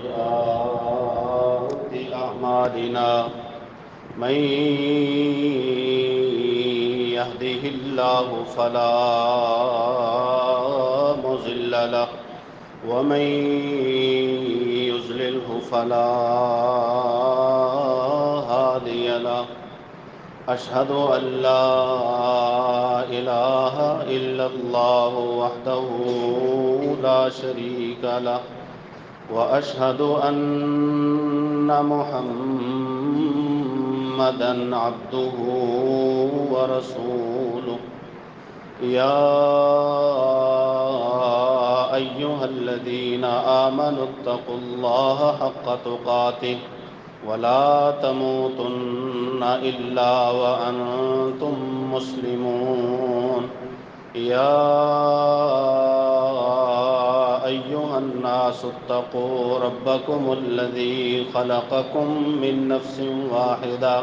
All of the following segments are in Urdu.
سيئات أعمالنا من يهده الله فلا مضل له ومن يضلله فلا هادي له أشهد أن لا إله إلا الله وحده لا شريك له وأشهد أن محمدًا عبده ورسوله يا أيها الذين آمنوا اتقوا الله حق تقاته ولا تموتن إلا وأنتم مسلمون يا أيها الناس اتقوا ربكم الذي خلقكم من نفس واحدة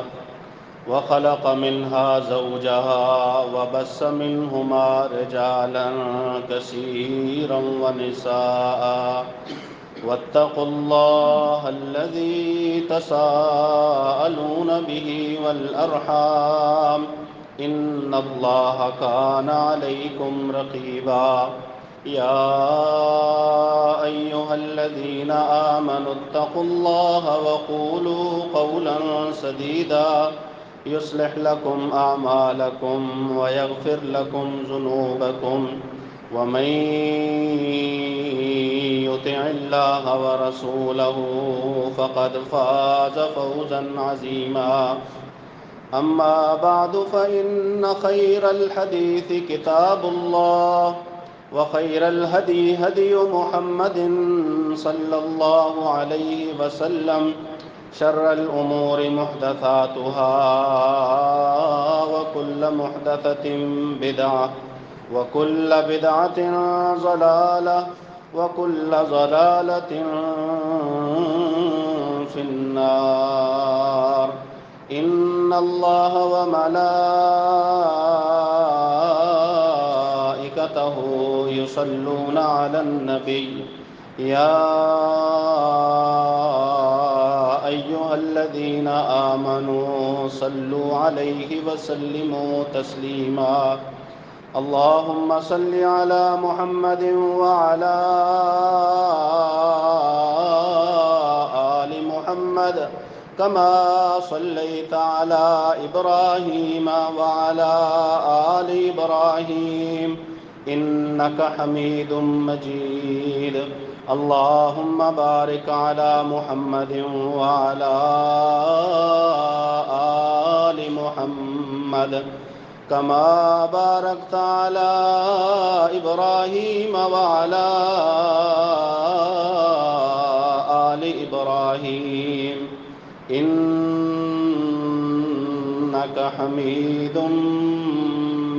وخلق منها زوجها وبث منهما رجالا كثيرا ونساء واتقوا الله الذي تساءلون به والأرحام إن الله كان عليكم رقيبا يا أيها الذين آمنوا اتقوا الله وقولوا قولا سديدا يصلح لكم أعمالكم ويغفر لكم ذنوبكم ومن يطع الله ورسوله فقد فاز فوزا عظيما أما بعد فإن خير الحديث كتاب الله وخير الهدي هدي محمد صلى الله عليه وسلم شر الأمور محدثاتها وكل محدثة بدعة وكل بدعة ضلالة وكل ضلالة في النار إن الله وملائكته يصلون على النبي يا أيها الذين آمنوا صلوا عليه وسلموا تسليما اللهم صل على محمد وعلى آل محمد كما صليت على إبراهيم وعلى آل إبراهيم إنك حميد مجيد اللهم بارك على محمد وعلى آل محمد كما باركت على إبراهيم وعلى آل إبراهيم إنك حميد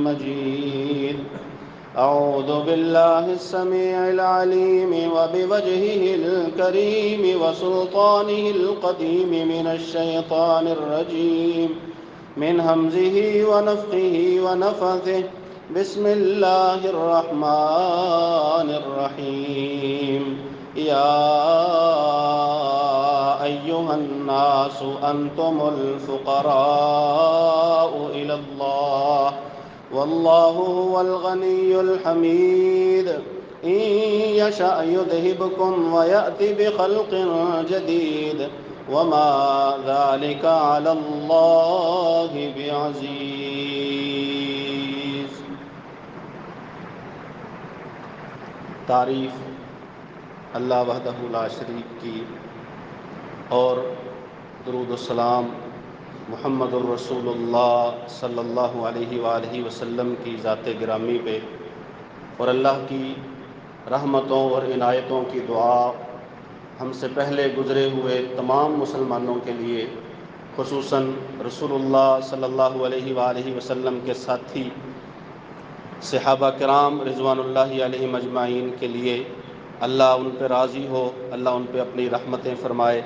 مجيد أعوذ بالله السميع العليم وبوجهه الكريم وسلطانه القديم من الشيطان الرجيم من همزه ونفخه ونفثه بسم الله الرحمن الرحيم يا أيها الناس أنتم الفقراء إلى الله والله هو الغني الحميد إن يشأ يذهبكم ويأتي بخلق جديد وما ذلك على الله بعزيز. تعریف اللہ وحدہ لا شریک کی اور درود السلام محمد الرسول اللہ صلی اللہ علیہ وآلہ وسلم کی ذات گرامی پہ اور اللہ کی رحمتوں اور عنایتوں کی دعا ہم سے پہلے گزرے ہوئے تمام مسلمانوں کے لیے، خصوصاً رسول اللہ صلی اللہ علیہ وآلہ وسلم کے ساتھی صحابہ کرام رضوان اللہ علیہم اجمعین کے لیے اللہ ان پہ راضی ہو، اللہ ان پہ اپنی رحمتیں فرمائے،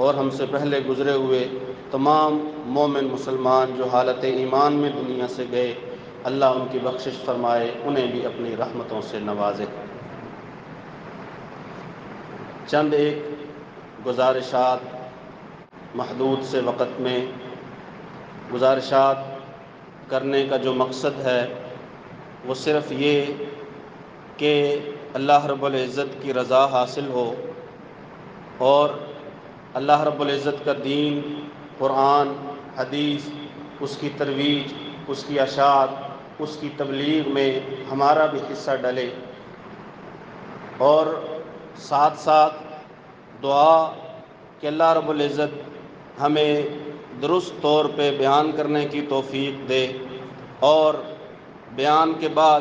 اور ہم سے پہلے گزرے ہوئے تمام مومن مسلمان جو حالت ایمان میں دنیا سے گئے، اللہ ان کی بخشش فرمائے، انہیں بھی اپنی رحمتوں سے نوازے۔ چند ایک گزارشات محدود سے وقت میں گزارشات کرنے کا جو مقصد ہے وہ صرف یہ کہ اللہ رب العزت کی رضا حاصل ہو اور اللہ رب العزت کا دین، قرآن، حدیث، اس کی ترویج، اس کی اشاعت، اس کی تبلیغ میں ہمارا بھی حصہ ڈلے، اور ساتھ ساتھ دعا کہ اللہ رب العزت ہمیں درست طور پہ بیان کرنے کی توفیق دے، اور بیان کے بعد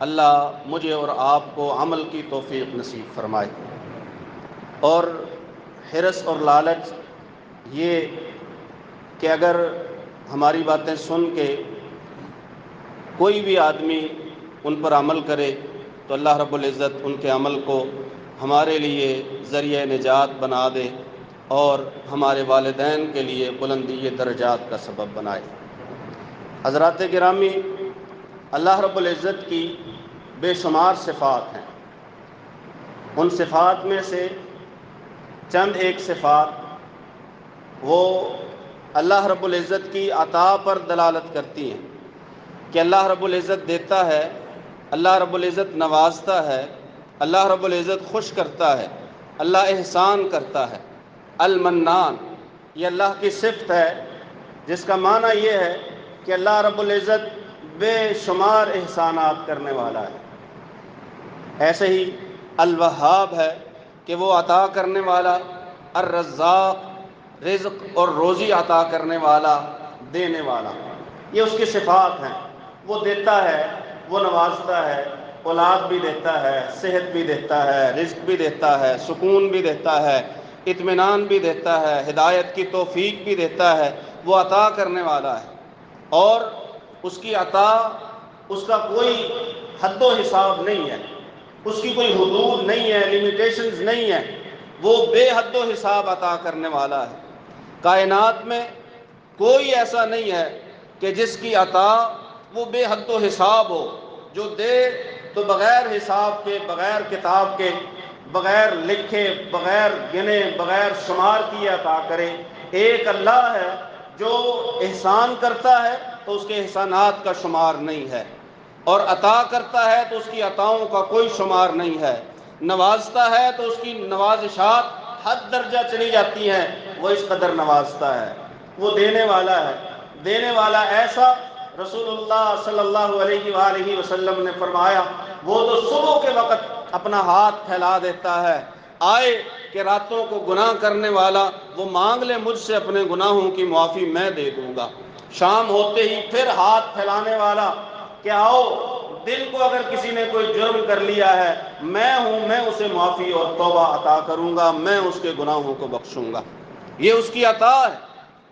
اللہ مجھے اور آپ کو عمل کی توفیق نصیب فرمائے۔ اور حرص اور لالچ یہ کہ اگر ہماری باتیں سن کے کوئی بھی آدمی ان پر عمل کرے تو اللہ رب العزت ان کے عمل کو ہمارے لیے ذریعہ نجات بنا دے اور ہمارے والدین کے لیے بلندی درجات کا سبب بنائے۔ حضرات گرامی، اللہ رب العزت کی بے شمار صفات ہیں، ان صفات میں سے چند ایک صفات وہ اللہ رب العزت کی عطا پر دلالت کرتی ہیں کہ اللہ رب العزت دیتا ہے، اللہ رب العزت نوازتا ہے، اللہ رب العزت خوش کرتا ہے، اللہ احسان کرتا ہے۔ المنان یہ اللہ کی صفت ہے، جس کا معنی یہ ہے کہ اللہ رب العزت بے شمار احسانات کرنے والا ہے۔ ایسے ہی الوہاب ہے کہ وہ عطا کرنے والا، الرزاق رزق اور روزی عطا کرنے والا، دینے والا، یہ اس کی صفات ہیں۔ وہ دیتا ہے، وہ نوازتا ہے، اولاد بھی دیتا ہے، صحت بھی دیتا ہے، رزق بھی دیتا ہے، سکون بھی دیتا ہے، اطمینان بھی دیتا ہے، ہدایت کی توفیق بھی دیتا ہے۔ وہ عطا کرنے والا ہے، اور اس کی عطا، اس کا کوئی حد و حساب نہیں ہے، اس کی کوئی حدود نہیں ہے، لیمیٹیشنز نہیں ہے، وہ بے حد و حساب عطا کرنے والا ہے۔ کائنات میں کوئی ایسا نہیں ہے کہ جس کی عطا وہ بے حد و حساب ہو، جو دے تو بغیر حساب کے، بغیر کتاب کے، بغیر لکھے، بغیر گنے، بغیر شمار کیے عطا کرے۔ ایک اللہ ہے جو احسان کرتا ہے تو اس کے احسانات کا شمار نہیں ہے، اور عطا کرتا ہے تو اس کی عطاؤں کا کوئی شمار نہیں ہے، نوازتا ہے تو اس کی نوازشات حد درجہ چلی جاتی ہیں، وہ اس قدر نوازتا ہے۔ وہ دینے والا ہے، دینے والا ایسا، رسول اللہ صلی اللہ علیہ وآلہ وسلم نے فرمایا، وہ تو صبح کے وقت اپنا ہاتھ پھیلا دیتا ہے، آئے کہ راتوں کو گناہ کرنے والا وہ مانگ لے مجھ سے اپنے گناہوں کی معافی، میں دے دوں گا۔ شام ہوتے ہی پھر ہاتھ پھیلانے والا کہ آؤ، دل کو اگر کسی نے کوئی جرم کر لیا ہے، میں ہوں، میں اسے معافی اور توبہ عطا کروں گا، میں اس کے گناہوں کو بخشوں گا۔ یہ اس کی عطا ہے،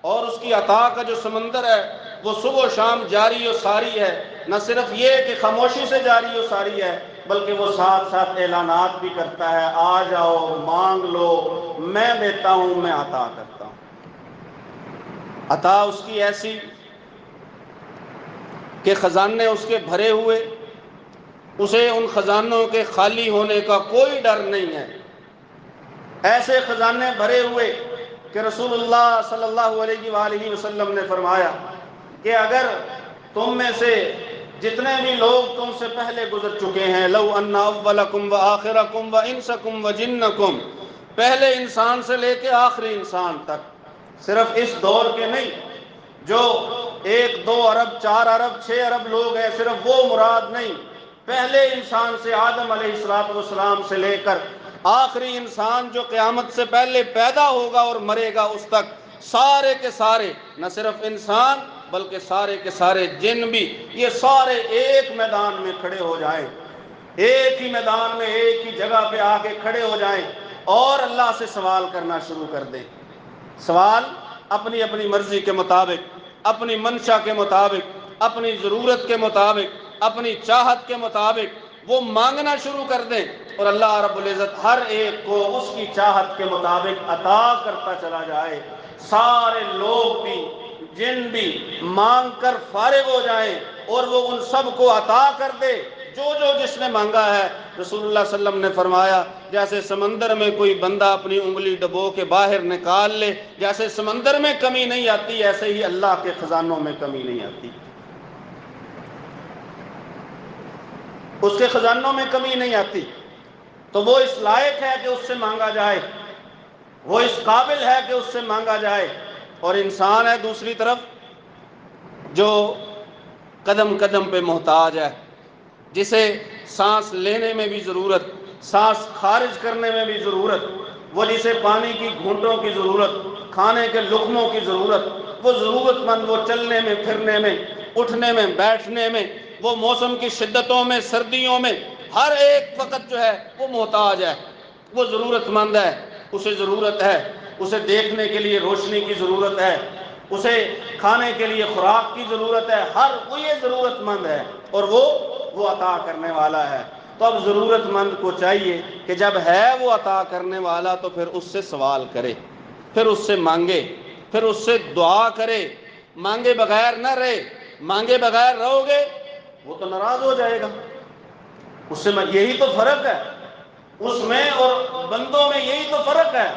اور اس کی عطا کا جو سمندر ہے وہ صبح و شام جاری و ساری ہے۔ نہ صرف یہ کہ خاموشی سے جاری و ساری ہے، بلکہ وہ ساتھ ساتھ اعلانات بھی کرتا ہے، آ جاؤ، مانگ لو، میں دیتا ہوں، میں عطا کرتا ہوں۔ عطا اس کی ایسی کہ خزانے اس کے بھرے ہوئے، اسے ان خزانوں کے خالی ہونے کا کوئی ڈر نہیں ہے۔ ایسے خزانے بھرے ہوئے کہ رسول اللہ صلی اللہ علیہ وآلہ وسلم نے فرمایا کہ اگر تم میں سے جتنے بھی لوگ تم سے پہلے گزر چکے ہیں، لو ان اولکم و آخرکم و انسکم و جنکم، پہلے انسان سے لے کے آخری انسان تک، صرف اس دور کے نہیں، جو 1، 2 ارب، 4 ارب، 6 ارب لوگ ہیں، صرف وہ مراد نہیں، پہلے انسان سے آدم علیہ السلام سے لے کر آخری انسان جو قیامت سے پہلے پیدا ہوگا اور مرے گا اس تک، سارے کے سارے، نہ صرف انسان بلکہ سارے کے سارے جن بھی، یہ سارے ایک میدان میں کھڑے ہو جائیں، ایک ہی میدان میں، ایک ہی جگہ پہ آ کے کھڑے ہو جائیں اور اللہ سے سوال کرنا شروع کر دیں۔ سوال اپنی اپنی مرضی کے مطابق، اپنی منشا کے مطابق، اپنی ضرورت کے مطابق، اپنی چاہت کے مطابق وہ مانگنا شروع کر دیں، اور اللہ رب العزت ہر ایک کو اس کی چاہت کے مطابق عطا کرتا چلا جائے۔ سارے لوگ بھی، جن بھی مانگ کر فارغ ہو جائیں، اور وہ ان سب کو عطا کر دے جو جو جس نے مانگا ہے۔ رسول اللہ صلی اللہ علیہ وسلم نے فرمایا، جیسے سمندر میں کوئی بندہ اپنی انگلی ڈبو کے باہر نکال لے، جیسے سمندر میں کمی نہیں آتی ایسے ہی اللہ کے خزانوں میں کمی نہیں آتی، اس کے خزانوں میں کمی نہیں آتی۔ تو وہ اس لائق ہے کہ اس سے مانگا جائے، وہ اس قابل ہے کہ اس سے مانگا جائے۔ اور انسان ہے دوسری طرف جو قدم قدم پہ محتاج ہے، جسے سانس لینے میں بھی ضرورت، سانس خارج کرنے میں بھی ضرورت، وہ جسے پانی کی گھونٹوں کی ضرورت، کھانے کے لقموں کی ضرورت، وہ ضرورت مند، وہ چلنے میں پھرنے میں، اٹھنے میں بیٹھنے میں، وہ موسم کی شدتوں میں سردیوں میں، ہر ایک وقت جو ہے وہ محتاج ہے، وہ ضرورت مند ہے، اسے ضرورت ہے، اسے دیکھنے کے لیے روشنی کی ضرورت ہے، اسے کھانے کے لیے خوراک کی ضرورت ہے، ہر کوئی ضرورت مند ہے، اور وہ عطا کرنے والا ہے۔ تو اب ضرورت مند کو چاہیے کہ جب ہے وہ عطا کرنے والا تو پھر اس سے سوال کرے، پھر اس سے مانگے، پھر اس سے دعا کرے، مانگے بغیر نہ رہے۔ مانگے بغیر رہو گے وہ تو ناراض ہو جائے گا، اس سے یہی تو فرق ہے، اس میں اور بندوں میں یہی تو فرق ہے۔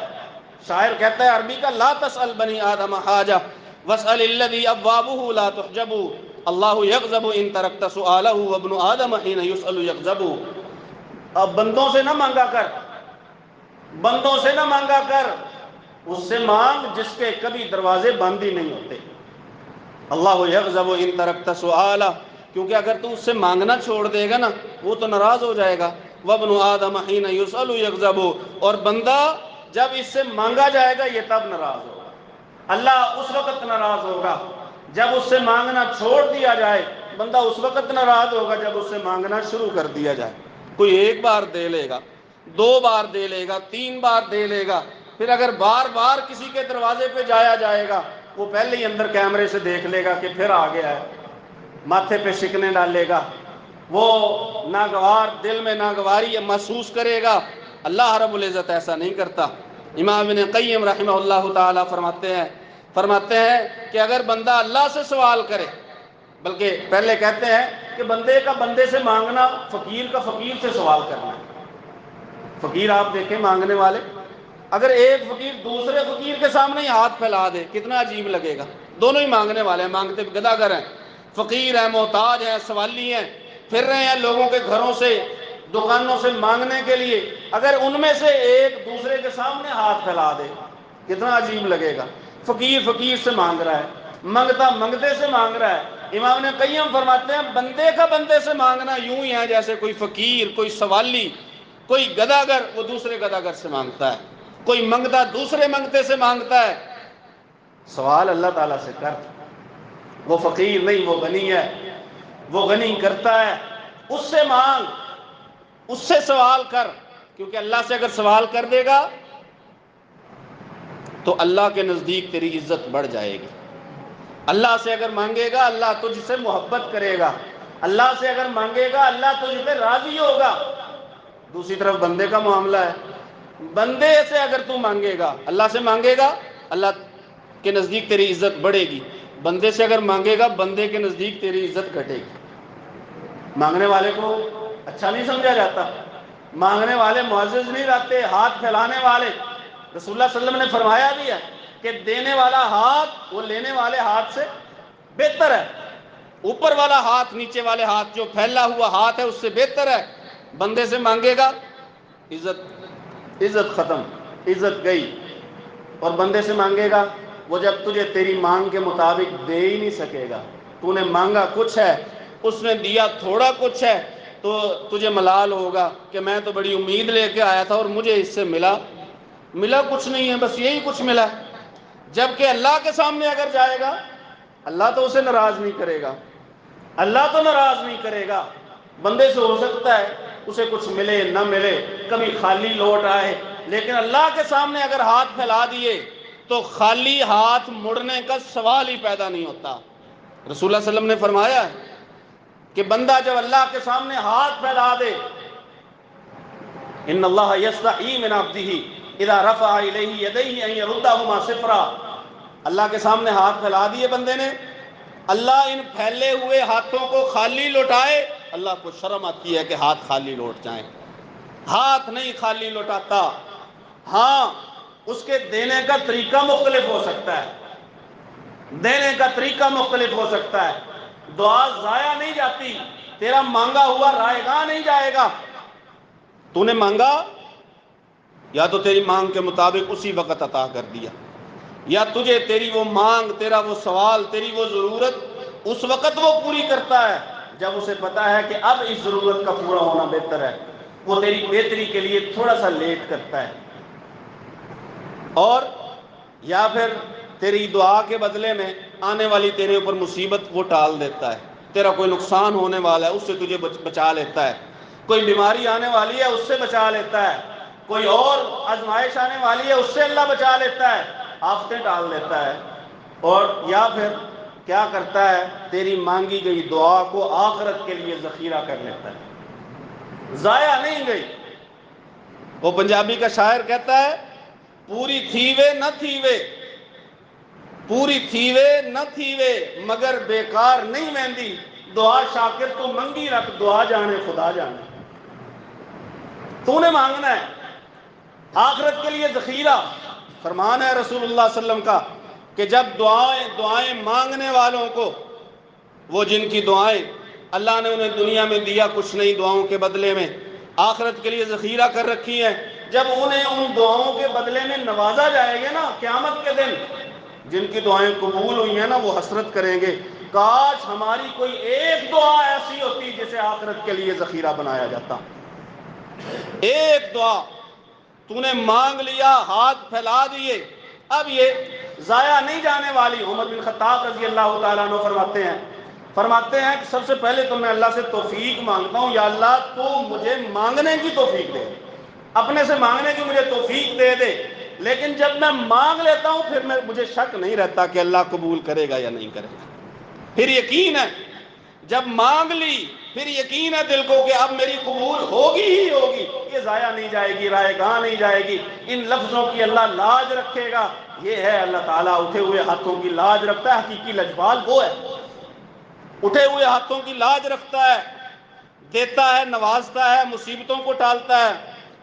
شاعر کہتا ہے عربی کا، لا تسأل بنی آدم حاجہ واسأل الذی ابوابہ لا تحجب، اللہ یغضب ان ترکت سؤالہ وابن آدم حین یسأل یغضب۔ اب بندوں سے نہ مانگا کر، بندوں سے نہ مانگا کر، اس سے مانگ جس کے کبھی دروازے بند ہی نہیں ہوتے۔ اللہ یغضب ان ترکت سؤالہ، کیونکہ اگر تو اس سے مانگنا چھوڑ دے گا نا وہ تو ناراض ہو جائے گا۔ وابن آدم حین یسأل یغضب، اور بندہ جب اس سے مانگا جائے گا یہ تب ناراض ہوگا، اللہ اس وقت ناراض ہوگا جب اس سے مانگنا چھوڑ دیا جائے، بندہ اس وقت ناراض ہوگا جب اس سے مانگنا شروع کر دیا جائے۔ کوئی ایک بار دے لے گا، دو بار دے لے گا، تین بار دے لے گا، پھر اگر بار بار کسی کے دروازے پہ جایا جائے گا وہ پہلے ہی اندر کیمرے سے دیکھ لے گا کہ پھر آ گیا ہے، ماتھے پہ شکنے ڈالے گا، وہ ناگوار دل میں ناگواری محسوس کرے گا۔ اللہ رب العزت ایسا نہیں کرتا۔ امام ابن قیم رحمہ اللہ تعالی فرماتے ہیں کہ اگر بندہ اللہ سے سوال کرے، بلکہ پہلے کہتے ہیں کہ بندے کا بندے سے مانگنا، فقیر کا فقیر سے سوال کرنا ہے۔ فقیر آپ دیکھیں مانگنے والے، اگر ایک فقیر دوسرے فقیر کے سامنے ہی ہاتھ پھیلا دے کتنا عجیب لگے گا، دونوں ہی مانگنے والے ہیں، مانگتے گداگر ہیں، فقیر ہیں، محتاج ہیں، سوالی ہیں، پھر رہے ہیں لوگوں کے گھروں سے دکانوں سے مانگنے کے لیے، اگر ان میں سے ایک دوسرے کے سامنے ہاتھ پھیلا دے کتنا عجیب لگے گا۔ فقیر فقیر سے مانگ رہا ہے، منگتا منگتے سے مانگ رہا ہے۔ امام ابن قیم فرماتے ہیں بندے کا بندے سے مانگنا یوں ہی ہے جیسے کوئی فقیر، کوئی سوالی، کوئی گداگر وہ دوسرے گداگر سے مانگتا ہے، کوئی منگتا دوسرے منگتے سے مانگتا ہے۔ سوال اللہ تعالیٰ سے کر، وہ فقیر نہیں وہ غنی ہے، وہ غنی کرتا ہے، اس سے مانگ، اس سے سوال کر، کیونکہ اللہ سے اگر سوال کر دے گا تو اللہ کے نزدیک تیری عزت بڑھ جائے گی۔ اللہ سے اگر مانگے گا اللہ تجھ سے محبت کرے گا، اللہ سے اگر مانگے گا اللہ تجھ پہ راضی ہوگا۔ دوسری طرف بندے کا معاملہ ہے، بندے سے اگر تو مانگے گا، اللہ سے مانگے گا اللہ کے نزدیک تیری عزت بڑھے گی، بندے سے اگر مانگے گا بندے کے نزدیک تیری عزت گھٹے گی۔ مانگنے والے کو اچھا نہیں سمجھا جاتا، مانگنے والے معزز نہیں رہتے، ہاتھ پھیلانے والے۔ رسول اللہ صلی اللہ علیہ وسلم نے فرمایا بھی ہے کہ دینے والا ہاتھ وہ لینے والے ہاتھ سے بہتر ہے، اوپر والا ہاتھ نیچے والے ہاتھ جو پھیلا ہوا ہاتھ ہے اس سے بہتر ہے۔ بندے سے مانگے گا عزت ختم، عزت گئی، اور بندے سے مانگے گا وہ جب تجھے تیری مانگ کے مطابق دے ہی نہیں سکے گا، تو نے مانگا کچھ ہے اس نے دیا تھوڑا کچھ ہے، تو تجھے ملال ہوگا کہ میں تو بڑی امید لے کے آیا تھا اور مجھے اس سے ملا کچھ نہیں ہے، بس یہی کچھ ملا۔ جبکہ اللہ کے سامنے اگر جائے گا اللہ تو اسے ناراض نہیں کرے گا، اللہ تو ناراض نہیں کرے گا۔ بندے سے ہو سکتا ہے اسے کچھ ملے نہ ملے، کبھی خالی لوٹ آئے، لیکن اللہ کے سامنے اگر ہاتھ پھیلا دیے تو خالی ہاتھ مڑنے کا سوال ہی پیدا نہیں ہوتا۔ رسول اللہ صلی اللہ علیہ وسلم نے فرمایا کہ بندہ جب اللہ کے سامنے ہاتھ پھیلا دے، ان اللہ یستحیی من عبدہ اذا رفع الیہ یدیہ ان یردہما صفرا، اللہ کے سامنے ہاتھ پھیلا دیے بندے نے، اللہ ان پھیلے ہوئے ہاتھوں کو خالی لوٹائے، اللہ کو شرم آتی ہے کہ ہاتھ خالی لوٹ جائیں۔ ہاتھ نہیں خالی لوٹاتا. ہاں اس کے دینے کا طریقہ مختلف ہو سکتا ہے، دینے کا طریقہ مختلف ہو سکتا ہے. دعا ضائع نہیں جاتی، تیرا مانگا ہوا رائے گاہ نہیں جائے گا. تو نے مانگا، یا تو تیری مانگ کے مطابق اسی وقت عطا کر دیا، یا تجھے تیری وہ مانگ، تیرا وہ سوال، تیری وہ ضرورت اس وقت وہ پوری کرتا ہے جب اسے پتا ہے کہ اب اس ضرورت کا پورا ہونا بہتر ہے. وہ تیری بہتری کے لیے تھوڑا سا لیٹ کرتا ہے. اور یا پھر تیری دعا کے بدلے میں آنے والی تیرے اوپر مصیبت وہ ٹال دیتا ہے. تیرا کوئی نقصان ہونے والا ہے، اس سے تجھے بچا لیتا ہے. کوئی بیماری آنے والی ہے، اس سے بچا لیتا ہے. کوئی اور آزمائش آنے والی ہے، اس سے اللہ بچا لیتا ہے، آفتیں ٹال دیتا ہے. اور یا پھر کیا کرتا ہے، تیری مانگی گئی دعا کو آخرت کے لیے ذخیرہ کر لیتا ہے، ضائع نہیں گئی. وہ پنجابی کا شاعر کہتا ہے، پوری تھیوے نہ تھیوے، پوری تھیوے نہ تھیوے مگر بیکار نہیں ویندی. دعا شاکر تو منگی رکھ، دعا جانے خدا جانے. تو نے مانگنا ہے آخرت کے لیے ذخیرہ. فرمان ہے رسول اللہ صلی اللہ علیہ وسلم کا کہ جب دعائیں مانگنے والوں کو، وہ جن کی دعائیں اللہ نے انہیں دنیا میں دیا کچھ نہیں دعاؤں کے بدلے میں، آخرت کے لیے ذخیرہ کر رکھی ہیں، جب انہیں ان دعاؤں کے بدلے میں نوازا جائے گا نا قیامت کے دن، جن کی دعائیں قبول ہوئی ہیں نا، وہ حسرت کریں گے، کاش ہماری کوئی ایک دعا ایسی ہوتی جسے آخرت کے لیے ذخیرہ بنایا جاتا. ایک دعا تو نے مانگ لیا، ہاتھ پھیلا دیے، اب یہ ضائع نہیں جانے والی. عمر بن خطاب رضی اللہ تعالیٰ عنہ فرماتے ہیں کہ سب سے پہلے تو میں اللہ سے توفیق مانگتا ہوں، یا اللہ تو مجھے مانگنے کی توفیق دے، اپنے سے مانگنے کی مجھے توفیق دے دے. لیکن جب میں مانگ لیتا ہوں پھر مجھے شک نہیں رہتا کہ اللہ قبول کرے گا یا نہیں کرے گا. پھر یقین ہے، جب مانگ لی پھر یقین ہے دل کو کہ اب میری قبول ہوگی ہی ہوگی، یہ ضائع نہیں جائے گی، رائے گاہ نہیں جائے گی. ان لفظوں کی اللہ لاج رکھے گا. یہ ہے اللہ تعالیٰ اٹھے ہوئے ہاتھوں کی لاج رکھتا ہے. حقیقی لجپال وہ ہے، اٹھے ہوئے ہاتھوں کی لاج رکھتا ہے، دیتا ہے، نوازتا ہے، مصیبتوں کو ٹالتا ہے.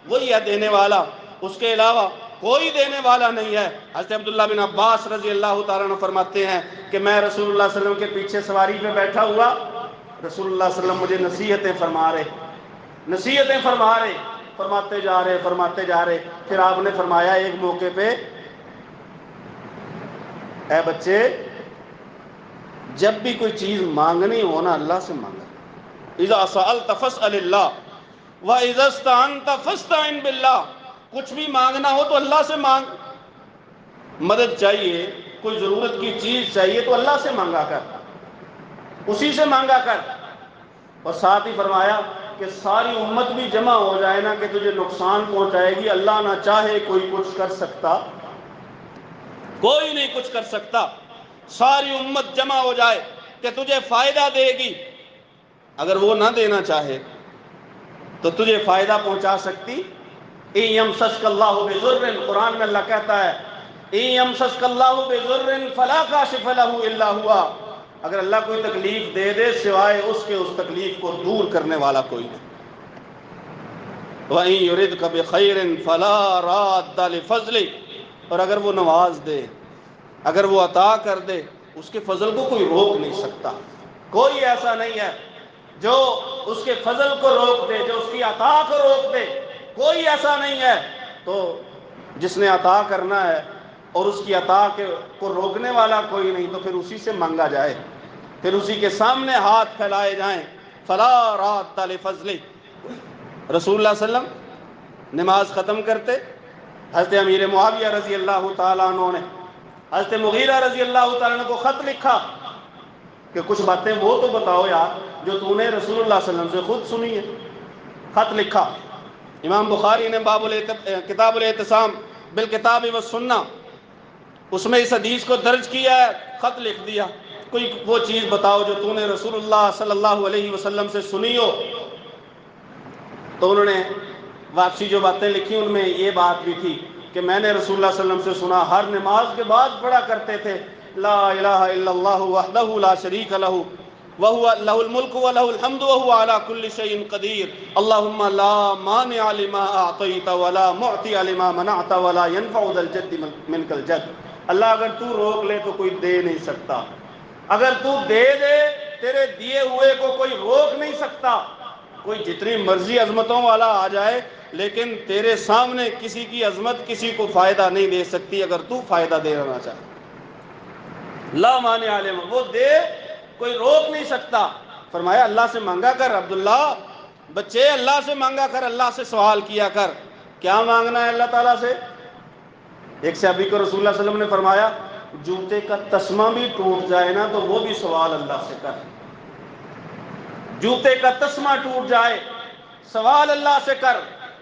وہی ہے دینے والا، اس کے علاوہ کوئی دینے والا نہیں ہے. حضرت عبداللہ بن عباس رضی اللہ تعالیٰ عنہ فرماتے ہیں کہ میں رسول اللہ صلی اللہ علیہ وسلم کے پیچھے سواری پہ بیٹھا ہوا، رسول اللہ صلی اللہ علیہ وسلم مجھے نصیحتیں فرما رہے، فرماتے جا رہے. پھر آپ نے فرمایا ایک موقع پہ، اے بچے جب بھی کوئی چیز مانگنی ہو نا اللہ سے مانگا. اذا سألت فاسأل اللہ واذا استعنت فاستعن باللہ. کچھ بھی مانگنا ہو تو اللہ سے مانگ. مدد چاہیے، کوئی ضرورت کی چیز چاہیے تو اللہ سے مانگا کر، اسی سے مانگا کر. اور ساتھ ہی فرمایا کہ ساری امت بھی جمع ہو جائے نا کہ تجھے نقصان پہنچائے گی، اللہ نہ چاہے کوئی کچھ کر سکتا، کوئی نہیں کچھ کر سکتا. ساری امت جمع ہو جائے کہ تجھے فائدہ دے گی، اگر وہ نہ دینا چاہے تو تجھے فائدہ پہنچا سکتی. اِن یمسسک اللہ بضر، قرآن میں اللہ کہتا ہے اِن یمسسک اللہ بضر فلا کاشف لہ الا ہوا. اگر اللہ کوئی تکلیف دے دے سوائے اس کے اس تکلیف کو دور کرنے والا کوئی نہیں. وَإِن يُرِدْكَ بِخَيْرٍ فَلَا رَادَّ لِفَضْلِهِ. اور اگر وہ نواز دے، اگر وہ عطا کر دے، اس کے فضل کو کوئی روک نہیں سکتا. کوئی ایسا نہیں ہے جو اس کے فضل کو روک دے، جو اس کی عطا کو روک دے. کوئی ایسا نہیں ہے. تو جس نے عطا کرنا ہے اور اس کی عطا کو روکنے والا کوئی نہیں، تو پھر اسی سے مانگا جائے، پھر اسی کے سامنے ہاتھ پھیلائے جائیں. فلا راد لفضلہ. رسول اللہ صلی اللہ علیہ وسلم نماز ختم کرتے، حضرت امیر معاویہ رضی اللہ تعالیٰ عنہ نے حضرت مغیرہ رضی اللہ تعالیٰ عنہ کو خط لکھا کہ کچھ باتیں وہ تو بتاؤ یار جو تو نے رسول اللہ صلی اللہ علیہ وسلم سے خود سنی ہے. خط لکھا. امام بخاری نے کتاب الاعتصام بالکتاب والسنہ، اس میں اس حدیث کو درج کیا ہے، خط لکھ دیا، کوئی وہ چیز بتاؤ جو تو نے رسول اللہ صلی اللہ علیہ وسلم سے سنی ہو. تو انہوں نے واپسی جو باتیں لکھی ان میں یہ بات بھی تھی کہ میں نے رسول اللہ صلی اللہ علیہ وسلم سے سنا، ہر نماز کے بعد پڑھا کرتے تھے لا الہ الا اللہ وحدہ لا شریک لہ وَهُوَ لَهُ الْمُلْكُ وَلَهُ الْحَمْدُ وَهُوَ عَلَى كُلِّ شَيْءٍ قَدِيرٌ اللهم لا مانع لما أعطيت ولا معطي لما منعت ولا ينفع ذا الجد منك الجد. اللہ اگر تو روک لے تو کوئی دے نہیں سکتا، اگر تو دے دے تیرے دیے ہوئے کو کوئی روک نہیں سکتا. کوئی جتنی مرضی عظمتوں والا آ جائے لیکن تیرے سامنے کسی کی عظمت کسی کو فائدہ نہیں دے سکتی اگر تو فائدہ دے رہنا چاہے. لا مانع لما، وہ دے کوئی روک نہیں سکتا. فرمایا اللہ سے مانگا کر عبداللہ، بچے اللہ سے مانگا کر، اللہ سے سوال کیا کر. کیا مانگنا ہے اللہ تعالیٰ سے؟ ایک صحابی کو رسول اللہ صلی اللہ علیہ وسلم نے فرمایا جوتے کا تسمہ بھی ٹوٹ جائے نا تو وہ بھی سوال اللہ سے کر. جوتے کا تسمہ ٹوٹ جائے سوال اللہ سے کر.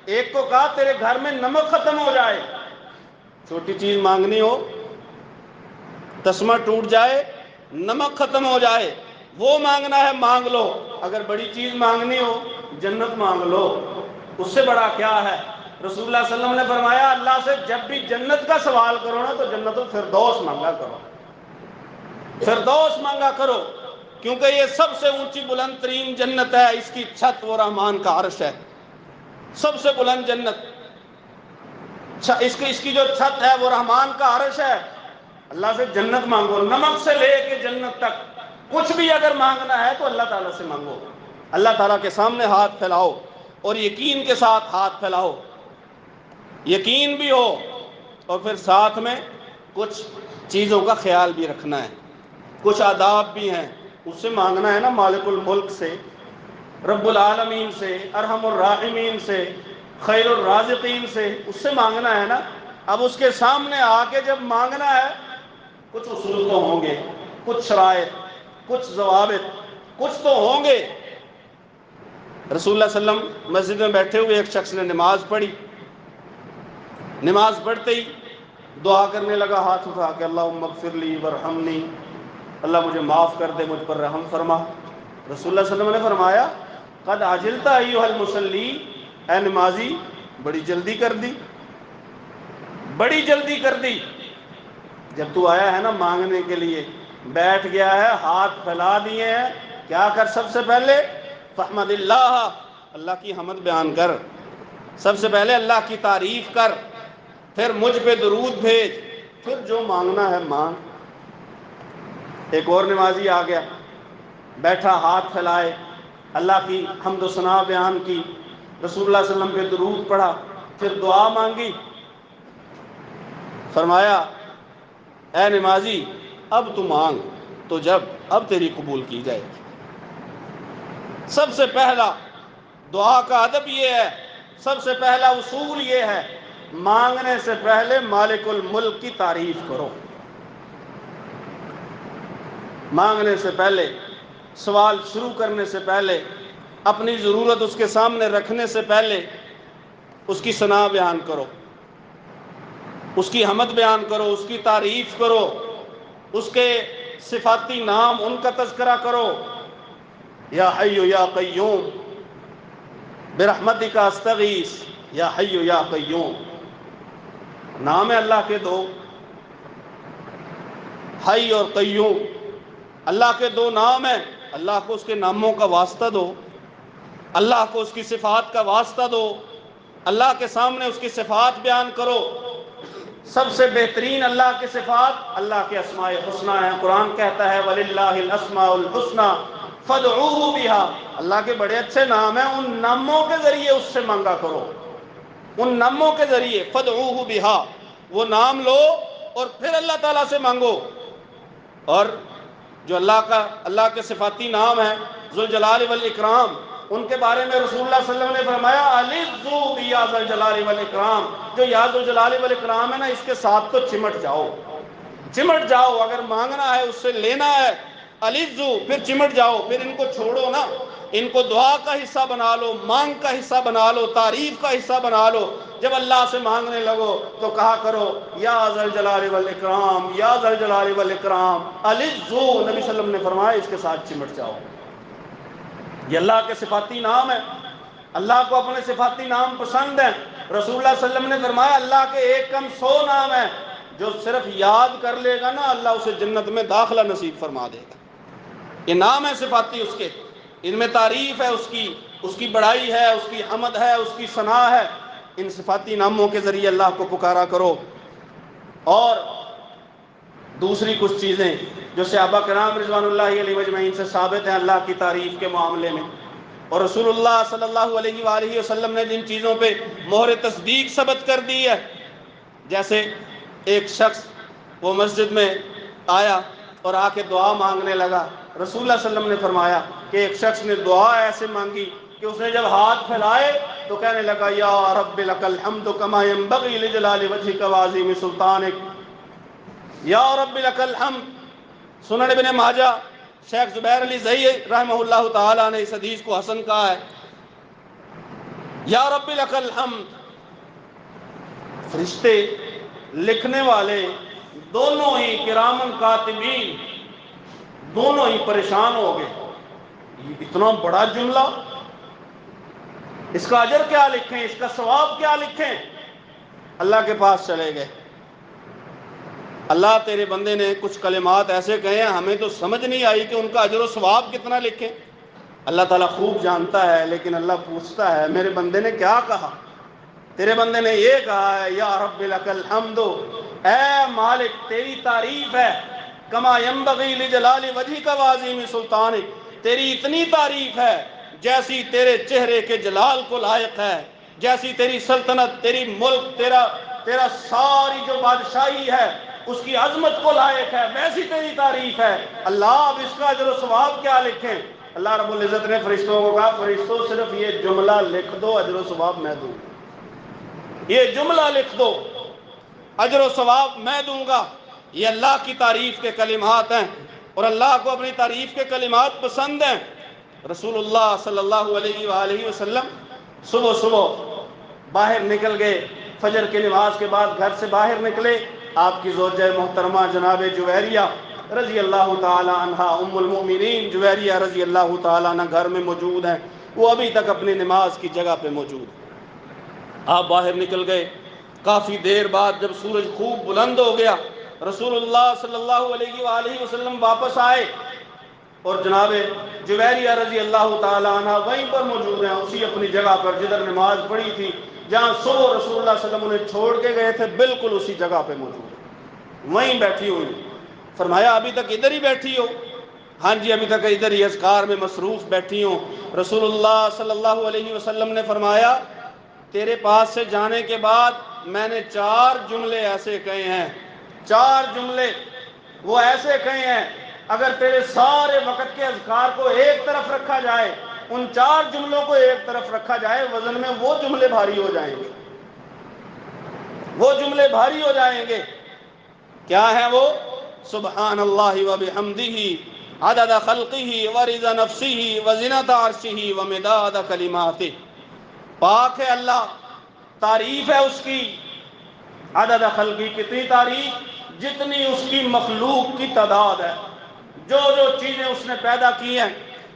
ایک کو کہا تیرے گھر میں نمک ختم ہو جائے، چھوٹی چیز مانگنی ہو، تسمہ ٹوٹ جائے، نمک ختم ہو جائے، وہ مانگنا ہے مانگ لو. اگر بڑی چیز مانگنی ہو جنت مانگ لو، اس سے بڑا کیا ہے؟ رسول اللہ صلی اللہ علیہ وسلم نے فرمایا اللہ سے جب بھی جنت کا سوال کرو نا تو جنت الفردوس مانگا کرو، فردوس مانگا کرو، کیونکہ یہ سب سے اونچی بلند ترین جنت ہے. اس کی چھت وہ رحمان کا عرش ہے، سب سے بلند جنت. اس کی جو چھت ہے وہ رحمان کا عرش ہے. اللہ سے جنت مانگو، نمک سے لے کے جنت تک کچھ بھی اگر مانگنا ہے تو اللہ تعالیٰ سے مانگو. اللہ تعالیٰ کے سامنے ہاتھ پھیلاؤ اور یقین کے ساتھ ہاتھ پھیلاؤ، یقین بھی ہو اور پھر ساتھ میں کچھ چیزوں کا خیال بھی رکھنا ہے، کچھ آداب بھی ہیں. اس سے مانگنا ہے نا مالک الملک سے، رب العالمین سے، ارحم الراحمین سے، خیر الرازقین سے، اس سے مانگنا ہے نا. اب اس کے سامنے آ کے جب مانگنا ہے کچھ اصول تو ہوں گے، کچھ شرائط، کچھ ضوابط، کچھ تو ہوں گے. رسول اللہ صلی اللہ علیہ وسلم مسجد میں بیٹھے ہوئے ایک شخص نے نماز پڑھی، نماز پڑھتے ہی دعا کرنے لگا ہاتھ اٹھا کے اللہم اغفر لی ورحمنی، اللہ مجھے معاف کر دے، مجھ پر رحم فرما. رسول اللہ صلی اللہ علیہ وسلم نے فرمایا قد عجلت ایھا المصلی، اے نمازی بڑی جلدی کر دی، بڑی جلدی کر دی. جب تو آیا ہے نا مانگنے کے لیے، بیٹھ گیا ہے، ہاتھ پھیلا دیے ہیں، کیا کر سب سے پہلے؟ فحمد اللہ، اللہ کی حمد بیان کر، سب سے پہلے اللہ کی تعریف کر، پھر مجھ پہ درود بھیج، پھر جو مانگنا ہے مانگ. ایک اور نمازی آ گیا، بیٹھا ہاتھ پھیلائے، اللہ کی حمد و ثنا بیان کی، رسول اللہ صلی اللہ علیہ وسلم پہ درود پڑھا، پھر دعا مانگی. فرمایا اے نمازی اب تو مانگ تو جب اب تیری قبول کی جائے گی. سب سے پہلا دعا کا ادب یہ ہے، سب سے پہلا اصول یہ ہے، مانگنے سے پہلے مالک الملک کی تعریف کرو. مانگنے سے پہلے، سوال شروع کرنے سے پہلے، اپنی ضرورت اس کے سامنے رکھنے سے پہلے اس کی ثنا بیان کرو، اس کی حمد بیان کرو، اس کی تعریف کرو، اس کے صفاتی نام ان کا تذکرہ کرو. یا حی یا قیوم برحمتک استغیث، یا حی یا قیوم، نام ہے اللہ کے دو، حی اور قیوم، اللہ کے دو نام ہیں. اللہ کو اس کے ناموں کا واسطہ دو، اللہ کو اس کی صفات کا واسطہ دو، اللہ کے سامنے اس کی صفات بیان کرو. سب سے بہترین اللہ کی صفات اللہ کے اسماء الحسنی ہیں. قرآن کہتا ہے وَلِلَّهِ الْأَسْمَاءُ الْحُسْنَى فَادْعُوهُ بِهَا، اللہ کے بڑے اچھے نام ہیں، ان ناموں کے ذریعے اس سے مانگا کرو، ان ناموں کے ذریعے. فَادْعُوهُ بِهَا، وہ نام لو اور پھر اللہ تعالیٰ سے مانگو. اور جو اللہ کے صفاتی نام ہیں ذوالجلال والاکرام، ان کے بارے میں رسول اللہ صلی اللہ علیہ وسلم نے فرمایا الذو بیا ذوالجلال والاکرام، جو یا ذوالجلال والاکرام ہے نا اس کے ساتھ تو چمٹ جاؤ، چمٹ جاؤ. اگر مانگنا ہے اس سے لینا ہے الذو، پھر چمٹ جاؤ، پھر ان کو چھوڑو نا، ان کو دعا کا حصہ بنا لو، مانگ کا حصہ بنا لو، تعریف کا حصہ بنا لو. جب اللہ سے مانگنے لگو تو کہا کرو یا ذوالجلال والاکرام، یا ذوالجلال والاکرام الذو، نبی صلی اللہ علیہ وسلم نے فرمایا اس کے ساتھ چمٹ جاؤ. یہ اللہ کے صفاتی نام ہیں، اللہ کو اپنے صفاتی نام پسند ہیں. رسول اللہ صلی اللہ علیہ وسلم نے فرمایا اللہ کے ایک کم 100 نام ہیں، جو صرف یاد کر لے گا نا اللہ اسے جنت میں داخلہ نصیب فرما دے گا. یہ نام ہے صفاتی اس کے، ان میں تعریف ہے اس کی بڑائی ہے، اس کی حمد ہے، اس کی ثنا ہے۔ ان صفاتی ناموں کے ذریعے اللہ کو پکارا کرو۔ اور دوسری کچھ چیزیں جو صحابہ کرام رضوان اللہ علیہ مجمعین سے ثابت ہیں اللہ کی تعریف کے معاملے میں، اور رسول اللہ صلی اللہ علیہ وآلہ وسلم نے جن چیزوں پہ مہر تصدیق ثبت کر دی ہے، جیسے ایک شخص وہ مسجد میں آیا اور آ کے دعا مانگنے لگا، رسول اللہ صلی اللہ علیہ وسلم نے فرمایا کہ ایک شخص نے دعا ایسے مانگی کہ اس نے جب ہاتھ پھیلائے تو کہنے لگا یا رب لک الحمد کما ینبغی لجلال وجہک وعظیم سلطانک، یا رب لک الحمد۔ سنن ابن ماجہ، شیخ زبیر علی زئی رحمہ اللہ تعالیٰ نے اس حدیث کو حسن کہا ہے، یا رب لک الحمد۔ فرشتے، لکھنے والے دونوں ہی کرامن کاتبین دونوں ہی پریشان ہو گئے، یہ اتنا بڑا جملہ، اس کا اجر کیا لکھیں، اس کا ثواب کیا لکھیں؟ اللہ کے پاس چلے گئے، اللہ تیرے بندے نے کچھ کلمات ایسے کہے ہیں ہمیں تو سمجھ نہیں آئی کہ ان کا اجر و ثواب کتنا لکھیں۔ اللہ تعالیٰ خوب جانتا ہے، لیکن اللہ پوچھتا ہے میرے بندے نے کیا کہا؟ تیرے بندے نے یہ کہا ہے یا رب لک الحمد، اے مالک تیری تعریف ہے، کما ینبغی لجلال وجہک وعظیم سلطانک، تیری اتنی تعریف ہے جیسی تیرے چہرے کے جلال کو لائق ہے، جیسی تیری سلطنت، تیری ملک، تیرا ساری جو بادشاہی ہے اس کی عظمت کو لائق ہے، ویسی تیری تعریف ہے۔ اللہ اب اس کا اجر و ثواب کیا لکھیں؟ اللہ رب العزت نے فرشتوں کو کہا فرشتوں صرف یہ جملہ لکھ دو، اجر و ثواب میں دوں گا، یہ جملہ لکھ دو، اجر و ثواب میں دوں گا۔ یہ اللہ کی تعریف کے کلمات ہیں، اور اللہ کو اپنی تعریف کے کلمات پسند ہیں۔ رسول اللہ صلی اللہ علیہ وآلہ وسلم صبح صبح باہر نکل گئے، فجر کی نماز کے بعد گھر سے باہر نکلے، آپ کی زوجہ محترمہ جناب جویریہ رضی اللہ تعالی عنہا، ام المؤمنین جویریہ رضی اللہ تعالی عنہ گھر میں موجود ہیں، وہ ابھی تک اپنی نماز کی جگہ پہ موجود ہیں۔ آپ باہر نکل گئے، کافی دیر بعد جب سورج خوب بلند ہو گیا، رسول اللہ صلی اللہ علیہ وآلہ وسلم واپس آئے، اور جناب جویریہ رضی اللہ تعالی عنہ وہیں پر موجود ہیں، اسی اپنی جگہ پر جدھر نماز پڑھی تھی، جہاں صبح رسول اللہ صلی اللہ علیہ وسلم انہیں چھوڑ کے گئے تھے، بالکل اسی جگہ پہ موجود ہیں، وہیں بیٹھی ہوئی۔ فرمایا ابھی تک ادھر ہی بیٹھی ہو؟ ہاں جی ابھی تک ادھر ہی اذکار میں مصروف بیٹھی ہوں۔ رسول اللہ صلی اللہ علیہ وسلم نے فرمایا تیرے پاس سے جانے کے بعد میں نے 4 جملے ایسے کہے ہیں، 4 جملے وہ ایسے کہے ہیں اگر تیرے سارے وقت کے اذکار کو ایک طرف رکھا جائے، ان 4 جملوں کو ایک طرف رکھا جائے، وزن میں وہ جملے بھاری ہو جائیں گے، وہ جملے بھاری ہو جائیں گے۔ کیا ہیں وہ؟ سبحان اللہ وبحمدہ عدد خلقہ ورضا نفسہ وزنۃ عرشہ ومداد کلماتہ۔ پاک ہے اللہ، تعریف ہے اس کی، عدد خلقی کتنی تعریف؟ جتنی اس کی مخلوق کی تعداد ہے، جو جو چیزیں اس نے پیدا کی ہیں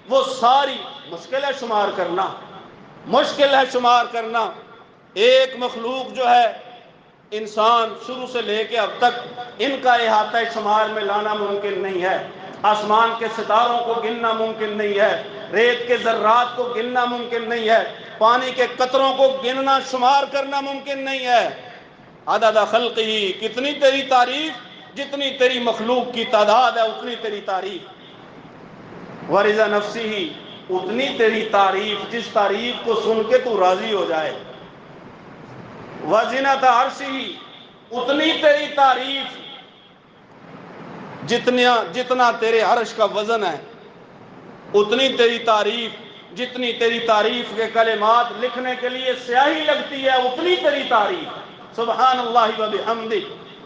وہ ساری، مشکل ہے شمار کرنا، مشکل ہے شمار کرنا۔ ایک مخلوق جو ہے انسان شروع سے لے کے اب تک، ان کا احاطہ شمار میں لانا ممکن نہیں ہے، آسمان کے ستاروں کو گننا ممکن نہیں ہے، ریت کے ذرات کو گننا ممکن نہیں ہے، پانی کے قطروں کو گننا شمار کرنا ممکن نہیں ہے۔ عدد خلقہ، کتنی تیری تعریف، جتنی تیری مخلوق کی تعداد ہے اتنی تیری تعریف۔ ورضا نفسہ، اتنی تیری تعریف جس تعریف کو سن کے تو راضی ہو جائے۔ وزنۃ عرشہ، اتنی تیری تعریف جتنا تیرے عرش کا وزن ہے، اتنی تیری تعریف، جتنی تیری تعریف کے کلمات لکھنے کے لیے سیاہی لگتی ہے اتنی تیری تعریف۔ سبحان اللہ وبحمدہ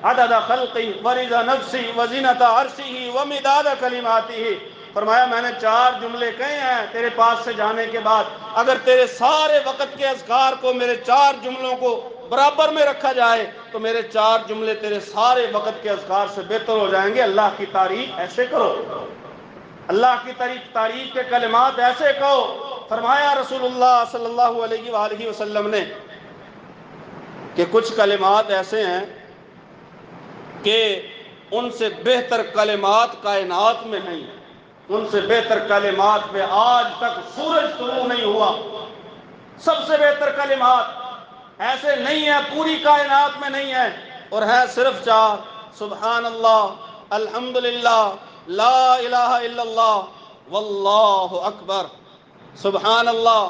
عدد خلقہ ورضا نفسہ وزنۃ عرشہ ومداد کلماتہ۔ فرمایا میں نے 4 جملے کہے ہیں تیرے پاس سے جانے کے بعد، اگر تیرے سارے وقت کے اذکار کو میرے 4 جملوں کو برابر میں رکھا جائے تو میرے 4 جملے تیرے سارے وقت کے اذکار سے بہتر ہو جائیں گے۔ اللہ کی تعریف ایسے کرو، اللہ کی تعریف کے کلمات ایسے کہو۔ فرمایا رسول اللہ صلی اللہ علیہ وآلہ وسلم نے کہ کچھ کلمات ایسے ہیں کہ ان سے بہتر کلمات کائنات میں نہیں، ان سے بہتر کلمات پہ آج تک سورج طلوع نہیں ہوا. سب سے بہتر کلمات ایسے نہیں ہیں، پوری کائنات میں نہیں ہیں، اور ہے صرف 4: سبحان اللہ، الحمدللہ، لا الہ الا اللہ، واللہ اکبر. سبحان اللہ،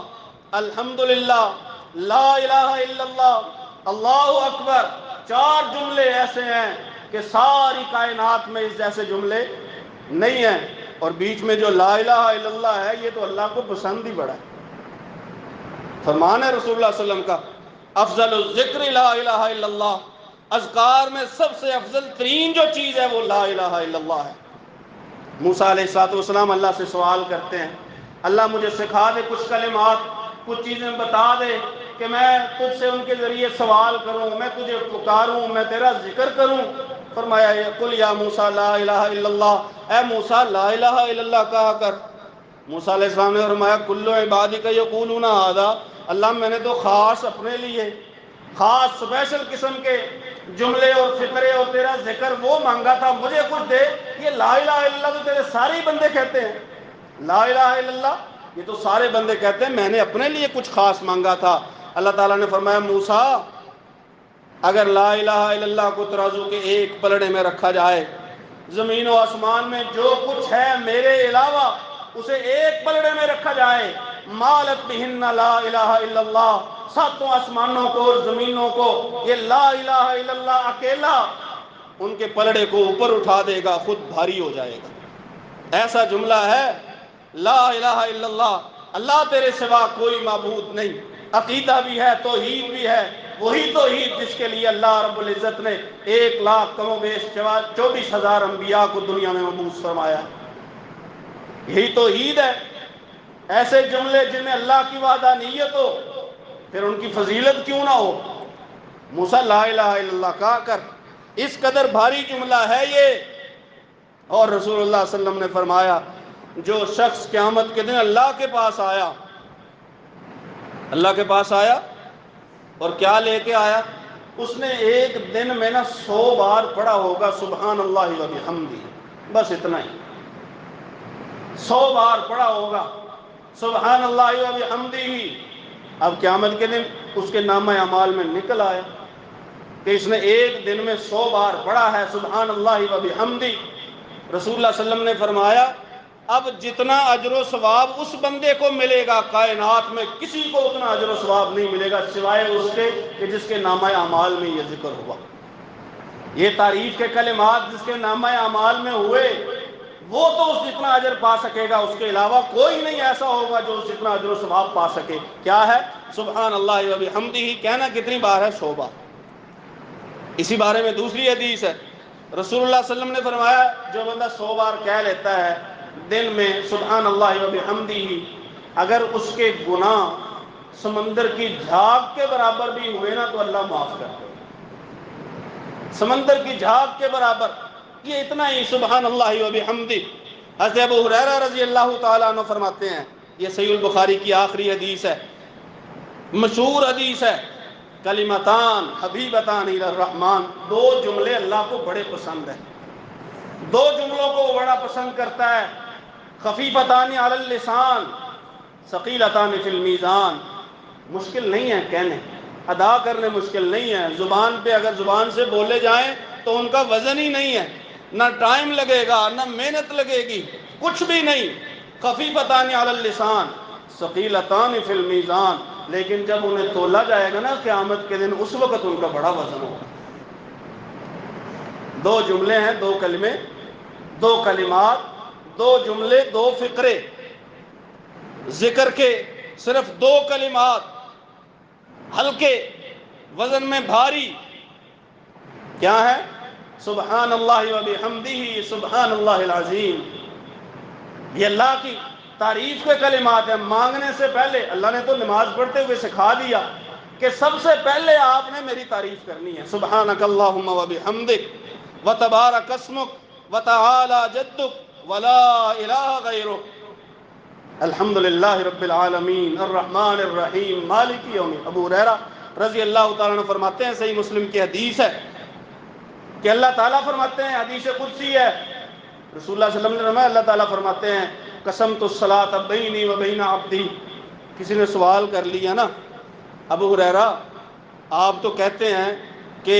الحمدللہ، لا الہ الا اللہ، اللہ اکبر. 4 جملے ایسے ہیں کہ ساری کائنات میں اس جیسے جملے نہیں ہیں. اور بیچ میں جو لا الہ الا اللہ ہے، یہ تو اللہ کو پسند ہی بڑا ہے. فرمان ہے رسول اللہ صلی اللہ علیہ وسلم کا، افضل الذکر لا الہ الا اللہ، اذکار میں سب سے افضل ترین جو چیز ہے وہ لا الہ الا اللہ ہے. موسیٰ علیہ السلام اللہ سے سوال کرتے ہیں، اللہ مجھے سکھا دے کچھ کلمات، کچھ چیزیں بتا دے کہ میں تجھ سے ان کے ذریعے سوال کروں، میں تجھے پکاروں، میں تیرا ذکر کروں. فرمایا قل یا موسیٰ لا الہ الا اللہ، اے موسیٰ لا الہ الا اللہ کہا کر. موسیٰ علیہ السلام نے فرمایا کل عبادک یقولون ھذا، اللہ میں نے تو خاص اپنے لیے خاص اسپیشل قسم کے جملے اور فقرے اور تیرا ذکر وہ مانگا تھا، مجھے کچھ دے. یہ لا الہ الا اللہ تو تیرے سارے ہی بندے کہتے ہیں، لا الہ الا اللہ یہ تو سارے بندے کہتے ہیں، میں نے اپنے لیے کچھ خاص مانگا تھا. اللہ تعالیٰ نے فرمایا موسیٰ اگر لا الہ الا اللہ کو ترازو کے ایک پلڑے میں رکھا جائے، زمین و آسمان میں جو کچھ ہے میرے علاوہ اسے ایک پلڑے میں رکھا جائے، مالت بہن لا الہ الا اللہ، 7 آسمانوں کو اور زمینوں کو یہ لا الہ الا اللہ اکیلا ان کے پلڑے کو اوپر اٹھا دے گا، خود بھاری ہو جائے گا. ایسا جملہ ہے لا الہ الا اللہ، اللہ تیرے سوا کوئی معبود نہیں. عقیدہ بھی ہے، توحید بھی ہے، وہی توحید جس کے لیے اللہ رب العزت نے 1,00,000 کم و بیش 24,000 انبیاء کو دنیا میں مبعوث فرمایا. یہی توحید ہے. ایسے جملے جن میں اللہ کی وحدانیت ہو، پھر ان کی فضیلت کیوں نہ ہو. موسیٰ لا الہ الا اللہ کہا کر، اس قدر بھاری جملہ ہے یہ. اور رسول اللہ صلی اللہ علیہ وسلم نے فرمایا جو شخص قیامت کے دن اللہ کے پاس آیا، اللہ کے پاس آیا اور کیا لے کے آیا، اس نے ایک دن میں 100 بار پڑھا ہوگا سبحان اللہ و بحمدہ، بس اتنا ہی. 100 بار پڑھا ہوگا سبحان اللہ و بحمدہ. اب قیامت کے دن اس کے نامہ اعمال میں نکل آیا کہ اس نے ایک دن میں 100 بار پڑھا ہے سبحان اللہ و بحمدہ. رسول اللہ صلی اللہ علیہ وسلم نے فرمایا اب جتنا اجر و ثواب اس بندے کو ملے گا، کائنات میں کسی کو اتنا اجر و ثواب نہیں ملے گا سوائے اس کے کہ جس کے نامہ اعمال میں یہ ذکر ہوا. یہ تعریف کے کلمات جس کے نامہ اعمال میں ہوئے وہ تو اس جتنا اجر پا سکے گا، اس کے علاوہ کوئی نہیں ایسا ہوگا جو اس جتنا اجر و ثواب پا سکے. کیا ہے؟ سبحان اللہ و بحمدہ. کہنا کتنی بار ہے؟ 100 بار. اسی بارے میں دوسری حدیث ہے، رسول اللہ صلی اللہ علیہ وسلم نے فرمایا جو بندہ 100 بار کہہ لیتا ہے دن میں سبحان اللہ و بحمدہ، اگر اس کے گناہ سمندر کی جھاگ کے برابر بھی ہوئے نا تو اللہ معاف کر دے. سمندر کی جھاگ کے برابر، یہ اتنا ہی سبحان اللہ و بحمدہ. حضرت ابو ہریرہ رضی اللہ تعالیٰ عنہ فرماتے ہیں، یہ صحیح البخاری کی آخری حدیث ہے، مشہور حدیث ہے، کلمتان حبیبتان الی الرحمن، 2 جملے اللہ کو بڑے پسند ہیں. 2 جملوں کو وہ بڑا پسند کرتا ہے، خفیفتان علی اللسان ثقیلتان فی المیزان. مشکل نہیں ہے کہنے، ادا کرنے مشکل نہیں ہے، زبان پہ اگر زبان سے بولے جائیں تو ان کا وزن ہی نہیں ہے، نہ ٹائم لگے گا نہ محنت لگے گی، کچھ بھی نہیں. خفیفتان علی اللسان ثقیلتان فی المیزان، لیکن جب انہیں تولا جائے گا نا قیامت کے دن اس وقت ان کا بڑا وزن ہوگا. 2 جملے ہیں، 2 کلمے، 2 کلمات، 2 جملے، 2 فقرے ذکر کے، صرف 2 کلمات، ہلکے وزن میں بھاری. کیا ہے؟ سبحان اللہ و بحمدہ سبحان اللہ العظیم. یہ اللہ کی تعریف کے کلمات ہیں. مانگنے سے پہلے اللہ نے تو نماز پڑھتے ہوئے سکھا دیا کہ سب سے پہلے آپ نے میری تعریف کرنی ہے. سبحانک اللہم و بحمدک وتبارک اسمک وتعالی جدک ولا الہ غیرک الحمدللہ رب العالمین الرحمن الرحیم مالک یوم. ابو ہریرہ رضی اللہ تعالیٰ عنہ فرماتے ہیں، صحیح مسلم کی حدیث ہے کہ اللہ تعالیٰ فرماتے ہیں، حدیث قدسی ہے، رسول اللہ صلی اللہ علیہ وسلم نے فرمایا، اللہ تعالیٰ فرماتے ہیں قسمت الصلاۃ بینی و بین عبدی. کسی نے سوال کر لیا نا، ابو ہریرہ آپ تو کہتے ہیں کہ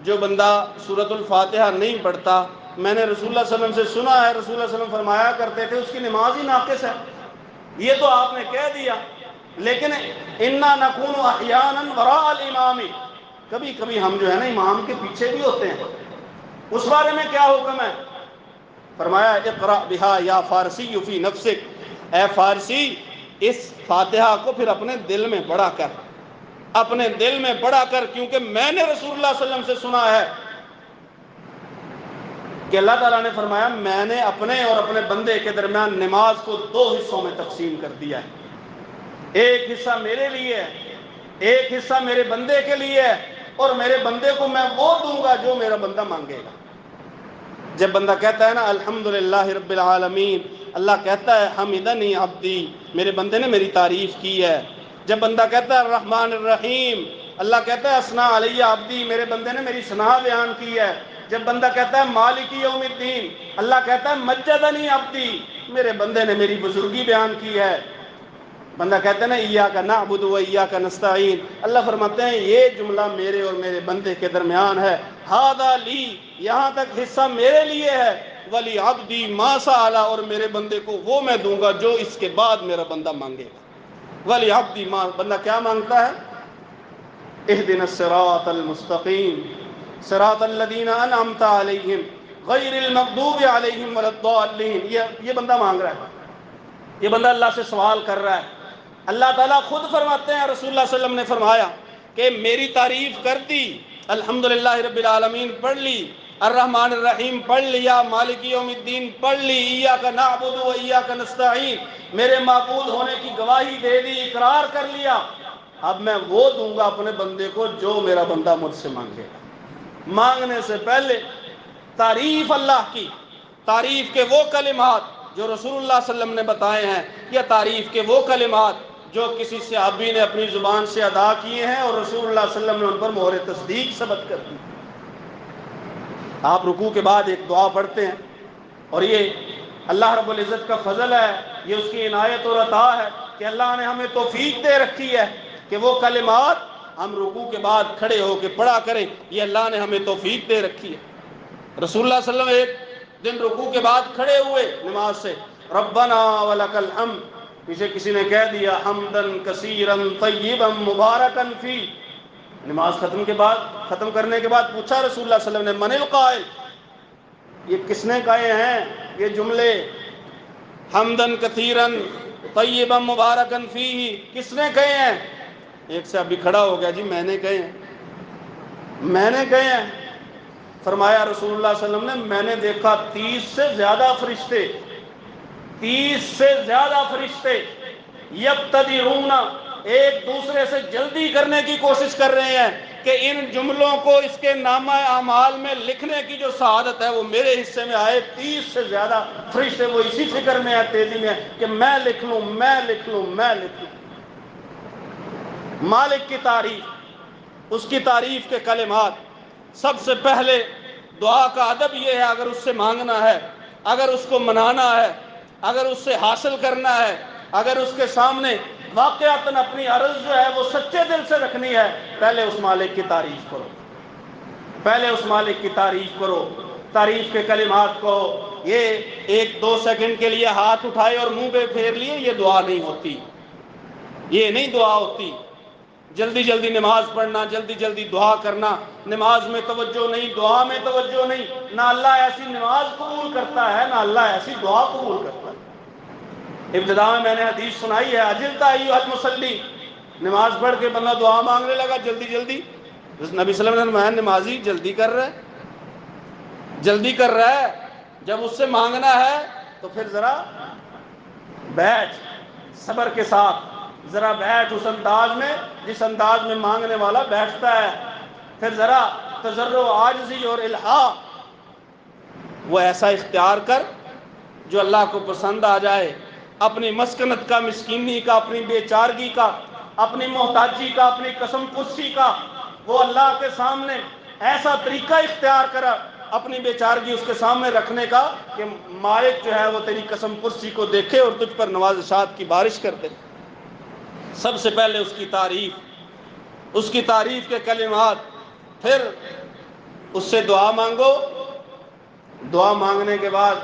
جو بندہ سورۃ الفاتحہ نہیں پڑھتا، میں نے رسول اللہ صلی اللہ علیہ وسلم سے سنا ہے، رسول اللہ صلی اللہ علیہ وسلم فرمایا کرتے تھے اس کی نماز ہی ناقص ہے. یہ تو آپ نے کہہ دیا، لیکن انا نکون احیانا وراء الامام، کبھی کبھی ہم جو ہے نا امام کے پیچھے بھی ہوتے ہیں. اس بارے میں کیا حکم ہے؟ فرمایا اقرأ بہا یا فارسی فی نفسک، اے فارسی اس فاتحہ کو پھر اپنے دل میں پڑھا کر، اپنے دل میں پڑھا کر، کیونکہ میں نے رسول اللہ صلی اللہ علیہ وسلم سے سنا ہے کہ اللہ تعالیٰ نے فرمایا میں نے اپنے اور اپنے بندے کے درمیان نماز کو 2 حصوں میں تقسیم کر دیا ہے. ایک حصہ میرے لیے ہے، ایک حصہ میرے بندے کے لیے ہے، اور میرے بندے کو میں وہ دوں گا جو میرا بندہ مانگے گا. جب بندہ کہتا ہے نا الحمدللہ رب العالمین، اللہ کہتا ہے حمدنی عبدی، میرے بندے نے میری تعریف کی ہے. جب بندہ کہتا ہے الرحمن الرحیم، اللہ کہتا ہے اثنا علی عبدی، میرے بندے نے میری ثنا بیان کی ہے. جب بندہ کہتا ہے مالک یوم الدین، اللہ کہتا ہے مجدنی عبدی، میرے بندے نے میری بزرگی بیان کی ہے. بندہ کہتا ہے نا ایاک نعبد و ایاک نستعین، اللہ فرماتے ہیں یہ جملہ میرے اور میرے بندے کے درمیان ہے. ھذا لی، یہاں تک حصہ میرے لیے ہے، ولی عبدی ما سأل، اور میرے بندے کو وہ میں دوں گا جو اس کے بعد میرا بندہ مانگے گا. ولی عبدی ما، بندہ کیا مانگتا ہے؟ اہدنا الصراط المستقیم صراط الذین انعمت علیہم غیر المغضوب علیہم ولا الضالین. یہ بندہ مانگ رہا ہے، یہ بندہ اللہ سے سوال کر رہا ہے. اللہ تعالیٰ خود فرماتے ہیں، رسول اللہ صلی اللہ علیہ وسلم نے فرمایا کہ میری تعریف کر دی، الحمدللہ رب العالمین پڑھ لی، الرحمن الرحیم پڑھ لیا، مالک یوم الدین پڑھ لی، ایاک نعبد و ایاک نستعین میرے معبود ہونے کی گواہی دے دی، اقرار کر لیا. اب میں وہ دوں گا اپنے بندے کو جو میرا بندہ مجھ سے مانگے گا. مانگنے سے پہلے تعریف اللہ کی، تعریف کے وہ کلمات جو رسول اللہ صلی اللہ علیہ وسلم نے بتائے ہیں، یا تعریف کے وہ کلمات جو کسی صحابی نے اپنی زبان سے ادا کیے ہیں اور رسول اللہ صلی اللہ علیہ وسلم نے ان پر مہر تصدیق ثبت کر دی. آپ رکوع کے بعد ایک دعا پڑھتے ہیں، اور یہ اللہ رب العزت کا فضل ہے، یہ اس کی عنایت اور عطا ہے کہ اللہ نے ہمیں توفیق دے رکھی ہے کہ وہ کلمات ہم رکوع کے بعد کھڑے ہو کے پڑھا کریں. یہ اللہ نے ہمیں توفیق دے رکھی ہے. رسول اللہ صلی اللہ علیہ وسلم ایک دن رکوع کے بعد کھڑے ہوئے نماز سے، ربنا ولک الحمد، پیچھے کسی نے کہہ دیا حمدن کثیرا طیبا مبارکا فی. نماز ختم کرنے کے بعد پوچھا رسول اللہ صلی اللہ علیہ وسلم نے من القائل، یہ کس نے کہے ہیں یہ جملے حمدن کثیرا طیبا مبارکا فیہ، کس نے کہے ہیں؟ ایک سے ابھی کھڑا ہو گیا، جی میں نے کہے ہیں، میں نے کہے ہیں. فرمایا رسول اللہ صلی اللہ علیہ وسلم نے میں نے دیکھا 30 سے زیادہ فرشتے، 30 سے زیادہ فرشتے یبتدرون، ایک دوسرے سے جلدی کرنے کی کوشش کر رہے ہیں کہ ان جملوں کو اس کے نامہ اعمال میں لکھنے کی جو سعادت ہے وہ میرے حصے میں آئے. 30 سے زیادہ فرشتے وہ اسی فکر میں ہیں، تیزی میں ہیں کہ میں لکھ لوں، میں لکھ لوں، میں لکھ لوں. مالک کی تعریف، اس کی تعریف کے کلمات، سب سے پہلے دعا کا ادب یہ ہے اگر اس سے مانگنا ہے، اگر اس کو منانا ہے، اگر اس سے حاصل کرنا ہے، اگر اس کے سامنے واقعتاً اپنی عرض جو ہے وہ سچے دل سے رکھنی ہے، پہلے اس مالک کی تعریف کرو، پہلے اس مالک کی تعریف کرو. تعریف کے کلمات کو یہ 1-2 سیکنڈ کے لیے ہاتھ اٹھائے اور منہ پہ پھیر لیے، یہ دعا نہیں ہوتی، یہ نہیں دعا ہوتی. جلدی جلدی نماز پڑھنا، جلدی جلدی دعا کرنا، نماز میں توجہ نہیں، دعا میں توجہ نہیں، نہ اللہ ایسی نماز قبول کرتا ہے نہ اللہ ایسی دعا قبول کرتا ہے. ابتدا میں نے حدیث سنائی ہے، عجلتا ایھا المصلی، نماز پڑھ کے بندہ دعا مانگنے لگا جلدی جلدی. نبی صلی اللہ علیہ وسلم نے فرمایا نمازی جلدی کر رہا ہے، جلدی کر رہا ہے، جب اس سے مانگنا ہے تو پھر ذرا بیٹھ، صبر کے ساتھ ذرا بیٹھ اس انداز میں جس انداز میں مانگنے والا بیٹھتا ہے. پھر ذرا تضرع و عاجزی اور الحاح وہ ایسا اختیار کر جو اللہ کو پسند آ جائے. اپنی مسکنت کا، مسکینی کا، اپنی بے چارگی کا، اپنی محتاجی کا، اپنی قسم کشی کا وہ اللہ کے سامنے ایسا طریقہ اختیار کرا اپنی بیچارگی اس کے سامنے رکھنے کا کہ مالک جو ہے وہ تیری قسم پرسی کو دیکھے اور تجھ پر نوازشات کی بارش کر دے۔ سب سے پہلے اس کی تعریف کے کلمات، پھر اس سے دعا مانگو۔ دعا مانگنے کے بعد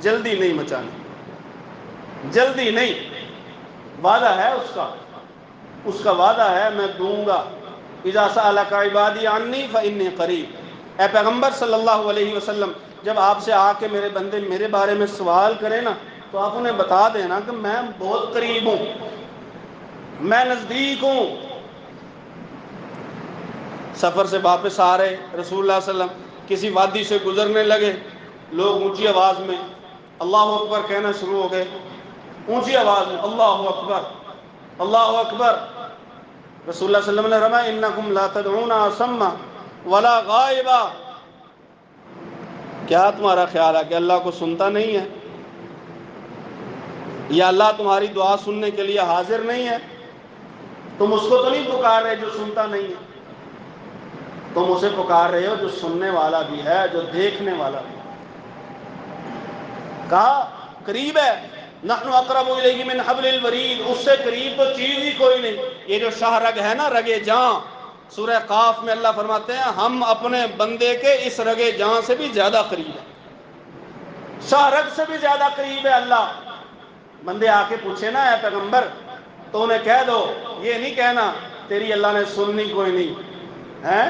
جلدی نہیں مچانی، جلدی نہیں، وعدہ ہے اس کا وعدہ ہے میں دوں گا۔ اذا سألک عبادی عنی فإنی قریب۔ اے پیغمبر صلی اللہ علیہ وسلم، جب آپ سے آ کے میرے بندے میرے بارے میں سوال کریں نا تو آپ انہیں بتا دینا کہ میں بہت قریب ہوں، میں نزدیک ہوں۔ سفر سے واپس آ رہے رسول اللہ صلی اللہ علیہ وسلم کسی وادی سے گزرنے لگے، لوگ اونچی آواز میں اللہ اکبر کہنا شروع ہو گئے، اونچی آواز میں اللہ اکبر اللہ اکبر۔ رسول اللہ صلی اللہ علیہ وسلم نے فرمایا انکم لا تدعون اصم ولا غائبا۔ کیا تمہارا خیال ہے کہ اللہ کو سنتا نہیں ہے، یا اللہ تمہاری دعا سننے کے لیے حاضر نہیں ہے؟ تم اس کو تو نہیں پکار رہے جو سنتا نہیں ہے، تم اسے پکار رہے ہو جو سننے والا بھی ہے، جو دیکھنے والا بھی ہے۔ کہا قریب ہے، نحن اقرب الیہ من حبل الورید، اس سے قریب تو چیز ہی کوئی نہیں۔ یہ جو شاہ رگ ہے نا، رگ جاں، سورہ قاف میں اللہ فرماتے ہیں ہم اپنے بندے کے اس رگ جاں سے بھی زیادہ قریب ہے، شاہ رگ سے بھی زیادہ قریب ہے اللہ۔ بندے آ کے پوچھے نا اے پیغمبر تو انہیں کہہ دو، یہ نہیں کہنا تیری اللہ نے سننی کوئی نہیں ہے،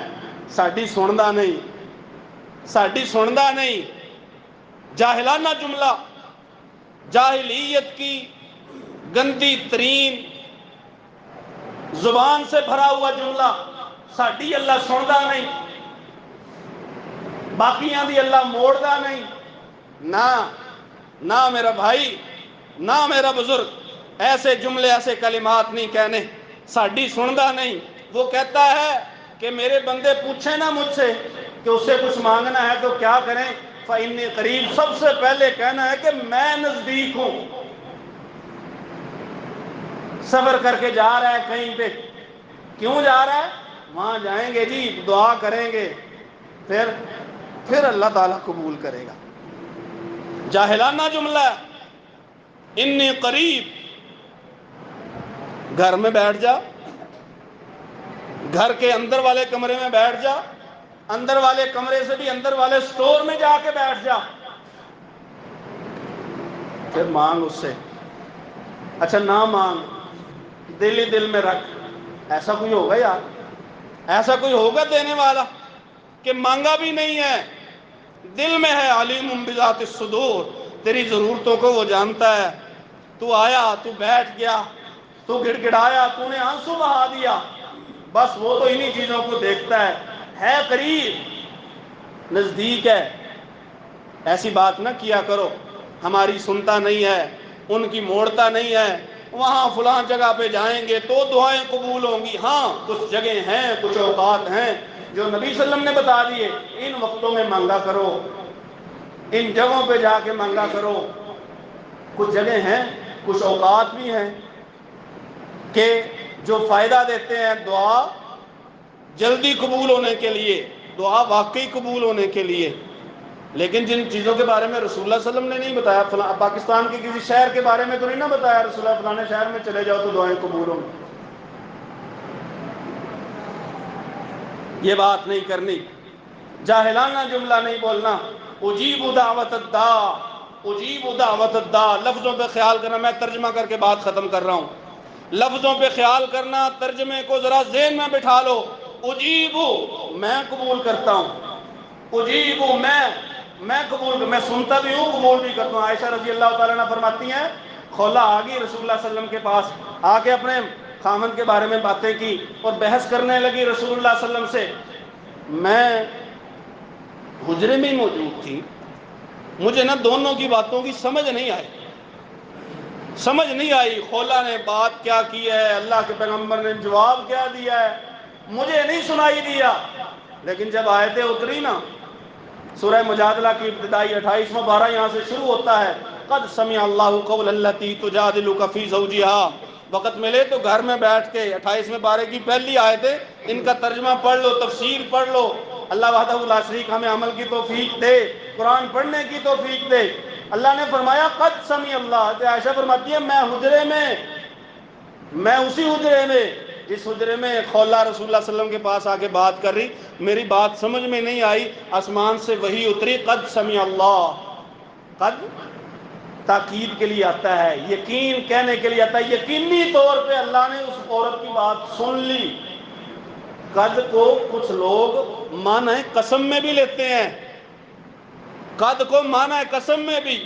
ساڈی سندا نہیں، ساڈی سندا نہیں۔ جاہلانہ جملہ، جاہلیت کی گندی ترین زبان سے بھرا ہوا جملہ، ساڈی اللہ سندا نہیں، باقیاں دی اللہ موڑدا نہیں۔ نہ میرا بھائی، نہ میرا بزرگ، ایسے جملے ایسے کلمات نہیں کہنے۔ ساڈی سندا نہیں، وہ کہتا ہے کہ میرے بندے پوچھیں نا مجھ سے کہ اس سے کچھ مانگنا ہے تو کیا کریں، فإنی قریب، سب سے پہلے کہنا ہے کہ میں نزدیک ہوں۔ سفر کر کے جا رہا ہے کہیں پہ، کیوں جا رہا ہے؟ وہاں جائیں گے جی، دعا کریں گے، پھر اللہ تعالیٰ قبول کرے گا۔ جاہلانہ جملہ ہے، انی قریب۔ گھر میں بیٹھ جا، گھر کے اندر والے کمرے میں بیٹھ جا، اندر والے کمرے سے بھی اندر والے سٹور میں جا کے بیٹھ جا، پھر مانگ اس سے۔ اچھا نہ مانگ، دل ہی دل میں رکھ، ایسا کوئی ہوگا یار؟ ایسا کوئی ہوگا دینے والا کہ مانگا بھی نہیں ہے، دل میں ہے؟ علیم بذات الصدور، تیری ضرورتوں کو وہ جانتا ہے۔ تو آیا، تو بیٹھ گیا، تو گڑ گڑایا، تو نے آنسو بہا دیا، بس وہ تو انہی چیزوں کو دیکھتا ہے قریب، نزدیک ہے۔ ایسی بات نہ کیا کرو ہماری سنتا نہیں ہے، ان کی موڑتا نہیں ہے، وہاں فلاں جگہ پہ جائیں گے تو دعائیں قبول ہوں گی۔ ہاں کچھ جگہ ہیں، کچھ اوقات ہیں جو نبی صلی اللہ علیہ وسلم نے بتا دیے، ان وقتوں میں مانگا کرو، ان جگہوں پہ جا کے مانگا کرو۔ کچھ جگہ ہیں، کچھ اوقات بھی ہیں کہ جو فائدہ دیتے ہیں دعا جلدی قبول ہونے کے لیے، دعا واقعی قبول ہونے کے لیے۔ لیکن جن چیزوں کے بارے میں رسول اللہ صلی اللہ علیہ وسلم نے نہیں بتایا، پاکستان کے کسی شہر کے بارے میں تو نہیں نہ بتایا رسول اللہ فلانے شہر میں چلے جاؤ تو دعائیں قبول ہوں، یہ بات نہیں کرنی، جاہلانہ جملہ نہیں بولنا۔ اجیب دعوت الداع، اجیب دعوت الداع، لفظوں پہ خیال کرنا، میں ترجمہ کر کے بات ختم کر رہا ہوں۔ لفظوں پہ خیال کرنا، ترجمے کو ذرا ذہن میں بٹھا لو۔ اجیب، میں قبول کرتا ہوں، اجیب، میں قبول، میں سنتا بھی ہوں، قبول بھی کرتا ہوں۔ عائشہ رضی اللہ تعالیٰ عنہ فرماتی ہیں خولہ آ گئی رسول اللہ صلی اللہ علیہ وسلم کے پاس، آ کے اپنے خامن کے بارے میں باتیں کی اور بحث کرنے لگی رسول اللہ صلی اللہ علیہ وسلم سے۔ میں حجرے میں ہی موجود تھی، مجھے نا دونوں کی باتوں کی سمجھ نہیں آئی، خولہ نے بات کیا کی ہے، اللہ کے پیغمبر نے جواب کیا دیا ہے، مجھے نہیں سنائی دیا۔ لیکن جب آیتیں اتری نا، سورہ مجادلہ کی ابتدائی 28واں پارہ یہاں سے شروع ہوتا ہے، قد سمع اللہ قول التی تجادلک فی زوجہا، وقت ملے تو گھر میں بیٹھ کے 28ویں پارے کی پہلی آیتیں ان کا ترجمہ پڑھ لو، تفسیر پڑھ لو، اللہ وحدہ لا شریک ہمیں عمل کی توفیق دے، قرآن پڑھنے کی توفیق دے۔ اللہ نے فرمایا قد سمع اللہ، عائشہ فرماتی ہے میں اسی حجرے میں جس حجرے میں خولہ رسول اللہ صلی اللہ علیہ وسلم کے پاس آ کے بات کر رہی، میری بات سمجھ میں نہیں آئی، آسمان سے وحی اتری، قد سمع اللہ۔ قد تاکید کے لیے آتا ہے، یقین کہنے کے لیے آتا ہے، یقینی طور پہ اللہ نے اس عورت کی بات سن لی۔ قد کو کچھ لوگ معنی قسم میں بھی لیتے ہیں، قد کو معنی قسم میں بھی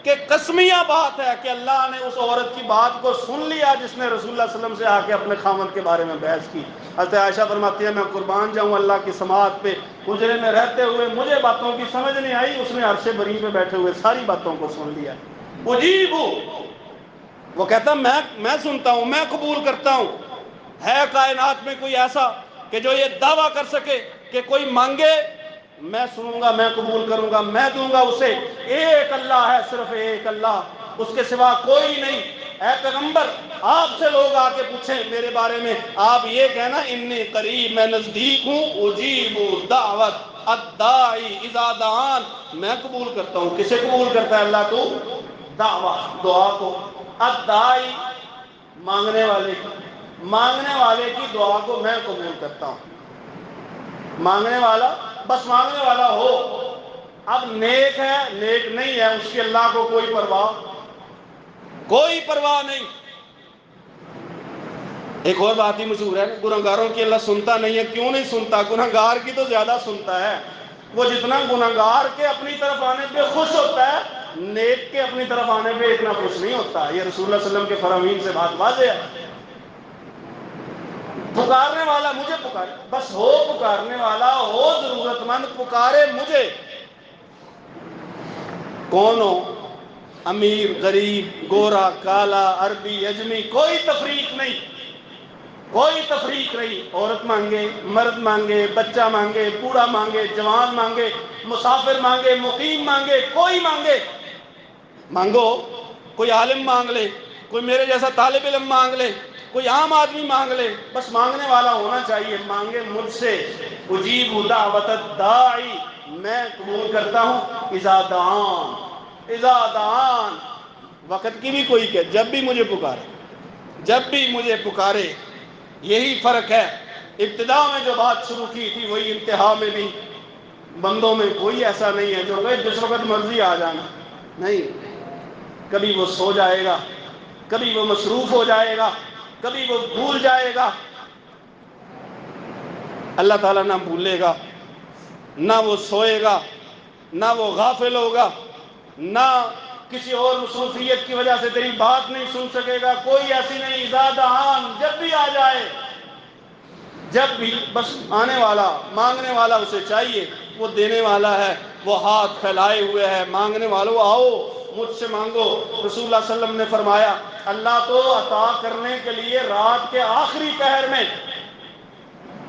کہ قسمیہ بات ہے کہ اللہ نے اس عورت کی بات کو سن لیا جس نے رسول اللہ صلی اللہ علیہ وسلم سے آ کے اپنے خامد کے بارے میں بحث کی۔ حضرت عائشہ فرماتی ہے میں قربان جاؤں اللہ کی سماعت پہ، حجرے میں رہتے ہوئے مجھے باتوں کی سمجھ نہیں آئی، اس نے عرش بری پہ بیٹھے ہوئے ساری باتوں کو سن لیا۔ اجیبو، وہ کہتا میں سنتا ہوں، میں قبول کرتا ہوں۔ ہے کائنات میں کوئی ایسا کہ جو یہ دعویٰ کر سکے کہ کوئی مانگے میں سنوں گا، میں قبول کروں گا، میں دوں گا اسے؟ ایک اللہ ہے، صرف ایک اللہ، اس کے سوا کوئی نہیں۔ اے پیغمبر، آپ سے لوگ آ کے پوچھیں میرے بارے میں، آپ یہ کہنا انی قریب، میں نزدیک ہوں، اجیب دعوت الداعی اذا دعان، میں قبول کرتا ہوں۔ کسے قبول کرتا ہے اللہ؟ تو دعوت، دعا کو، الداعی مانگنے والے کی دعا کو میں قبول کرتا ہوں۔ مانگنے والا، بس مانگنے والا ہو، اب نیک ہے نیک نہیں ہے اس کی اللہ کو کوئی پرواہ نہیں۔ ایک اور بات ہی مشہور ہے، گنہگاروں کی اللہ سنتا نہیں ہے۔ کیوں نہیں سنتا؟ گنہگار کی تو زیادہ سنتا ہے۔ وہ جتنا گنہگار کے اپنی طرف آنے پہ خوش ہوتا ہے، نیک کے اپنی طرف آنے پہ اتنا خوش نہیں ہوتا۔ یہ رسول اللہ صلی اللہ علیہ وسلم کے فرامین سے بات واضح ہے۔ پکارنے والا مجھے پکارے، بس ہو پکارنے والا، ہو ضرورت مند، پکارے مجھے۔ کون ہو، امیر، غریب، گورا، کالا، عربی، اجمی، کوئی تفریق نہیں، کوئی تفریق نہیں۔ عورت مانگے، مرد مانگے، بچہ مانگے، بوڑھا مانگے، جوان مانگے، مسافر مانگے، مقیم مانگے، کوئی مانگے، مانگو۔ کوئی عالم مانگ لے، کوئی میرے جیسا طالب علم مانگ لے، کوئی عام آدمی مانگ لے، بس مانگنے والا ہونا چاہیے۔ مانگے مجھ سے، اجیب دعوت الداعی، میں قبول کرتا ہوں، اذا دعان، وقت کی بھی کوئی کہ جب بھی مجھے پکارے۔ یہی فرق ہے، ابتدا میں جو بات شروع کی تھی وہی انتہا میں بھی۔ بندوں میں کوئی ایسا نہیں ہے جو کہ جس وقت مرضی آ جانا، نہیں۔ کبھی وہ سو جائے گا، کبھی وہ مصروف ہو جائے گا، کبھی وہ بھول جائے گا۔ اللہ تعالیٰ نہ بھولے گا، نہ وہ سوئے گا، نہ وہ غافل ہوگا، نہ کسی اور مصروفیت کی وجہ سے تیری بات نہیں سن سکے گا۔ کوئی ایسی نہیں، اذا دعان، جب بھی آ جائے، جب بھی، بس آنے والا، مانگنے والا اسے چاہیے، وہ دینے والا ہے، وہ ہاتھ پھیلائے ہوئے ہے۔ مانگنے والوں آؤ مجھ سے مانگو۔ رسول اللہ صلی اللہ علیہ وسلم نے فرمایا اللہ تو عطا کرنے کے لیے رات کے آخری پہر میں،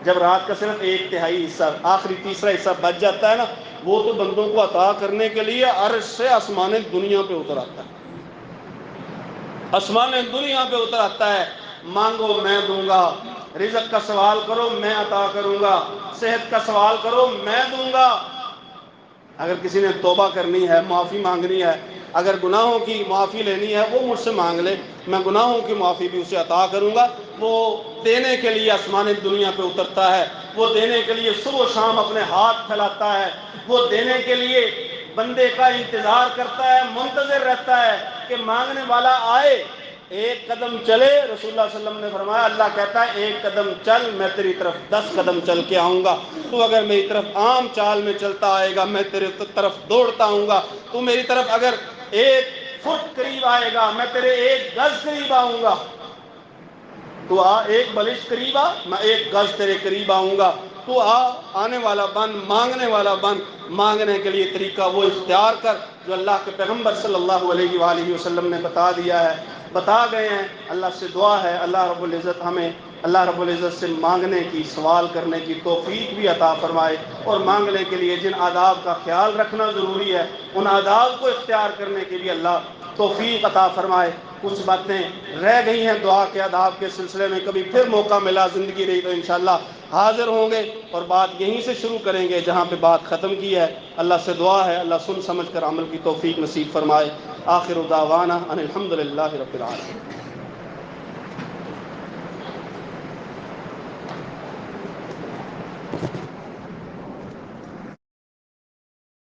جب رات کا صرف 1/3 حصہ، آخری تیسرا حصہ بچ جاتا ہے نا، وہ تو بندوں کو عطا کرنے کے لیے عرش سے آسمان دنیا پہ اتر آتا ہے، آسمان دنیا پہ اتر آتا ہے۔ مانگو میں دوں گا، رزق کا سوال کرو میں عطا کروں گا، صحت کا سوال کرو میں دوں گا۔ اگر کسی نے توبہ کرنی ہے، معافی مانگنی ہے، اگر گناہوں کی معافی لینی ہے، وہ مجھ سے مانگ لے، میں گناہوں کی معافی بھی اسے عطا کروں گا۔ وہ دینے کے لیے آسمان دنیا پہ اترتا ہے، وہ دینے کے لیے صبح و شام اپنے ہاتھ پھیلاتا ہے، وہ دینے کے لیے بندے کا انتظار کرتا ہے، منتظر رہتا ہے کہ مانگنے والا آئے۔ ایک قدم چلے، رسول اللہ صلی اللہ علیہ وسلم نے فرمایا اللہ کہتا ہے ایک قدم چل، میں تیری طرف 10 قدم چل کے آؤں گا۔ تو اگر میری طرف عام چال میں چلتا آئے گا میں تیرے طرف دوڑتا آؤں گا۔ تو میری طرف اگر 1 فٹ قریب آئے گا میں تیرے 1 گز قریب آؤں گا۔ تو آ 1 بلش قریب آ، میں 1 گز تیرے قریب آؤں گا۔ تو آنے والا بن، مانگنے والا بن۔ مانگنے کے لیے طریقہ وہ اختیار کر جو اللہ کے پیغمبر صلی اللہ علیہ وآلہ وسلم نے بتا دیا ہے، بتا گئے ہیں۔ اللہ سے دعا ہے اللہ رب العزت ہمیں اللہ رب العزت سے مانگنے کی، سوال کرنے کی توفیق بھی عطا فرمائے، اور مانگنے کے لیے جن آداب کا خیال رکھنا ضروری ہے ان آداب کو اختیار کرنے کے لیے اللہ توفیق عطا فرمائے۔ کچھ باتیں رہ گئی ہیں دعا کے آداب کے سلسلے میں، کبھی پھر موقع ملا، زندگی رہی تو انشاءاللہ حاضر ہوں گے اور بات یہیں سے شروع کریں گے جہاں پہ بات ختم کی ہے۔ اللہ سے دعا ہے اللہ سن سمجھ کر عمل کی توفیق نصیب فرمائے۔ آخر دعوانا ان الحمد للہ رب العالمین۔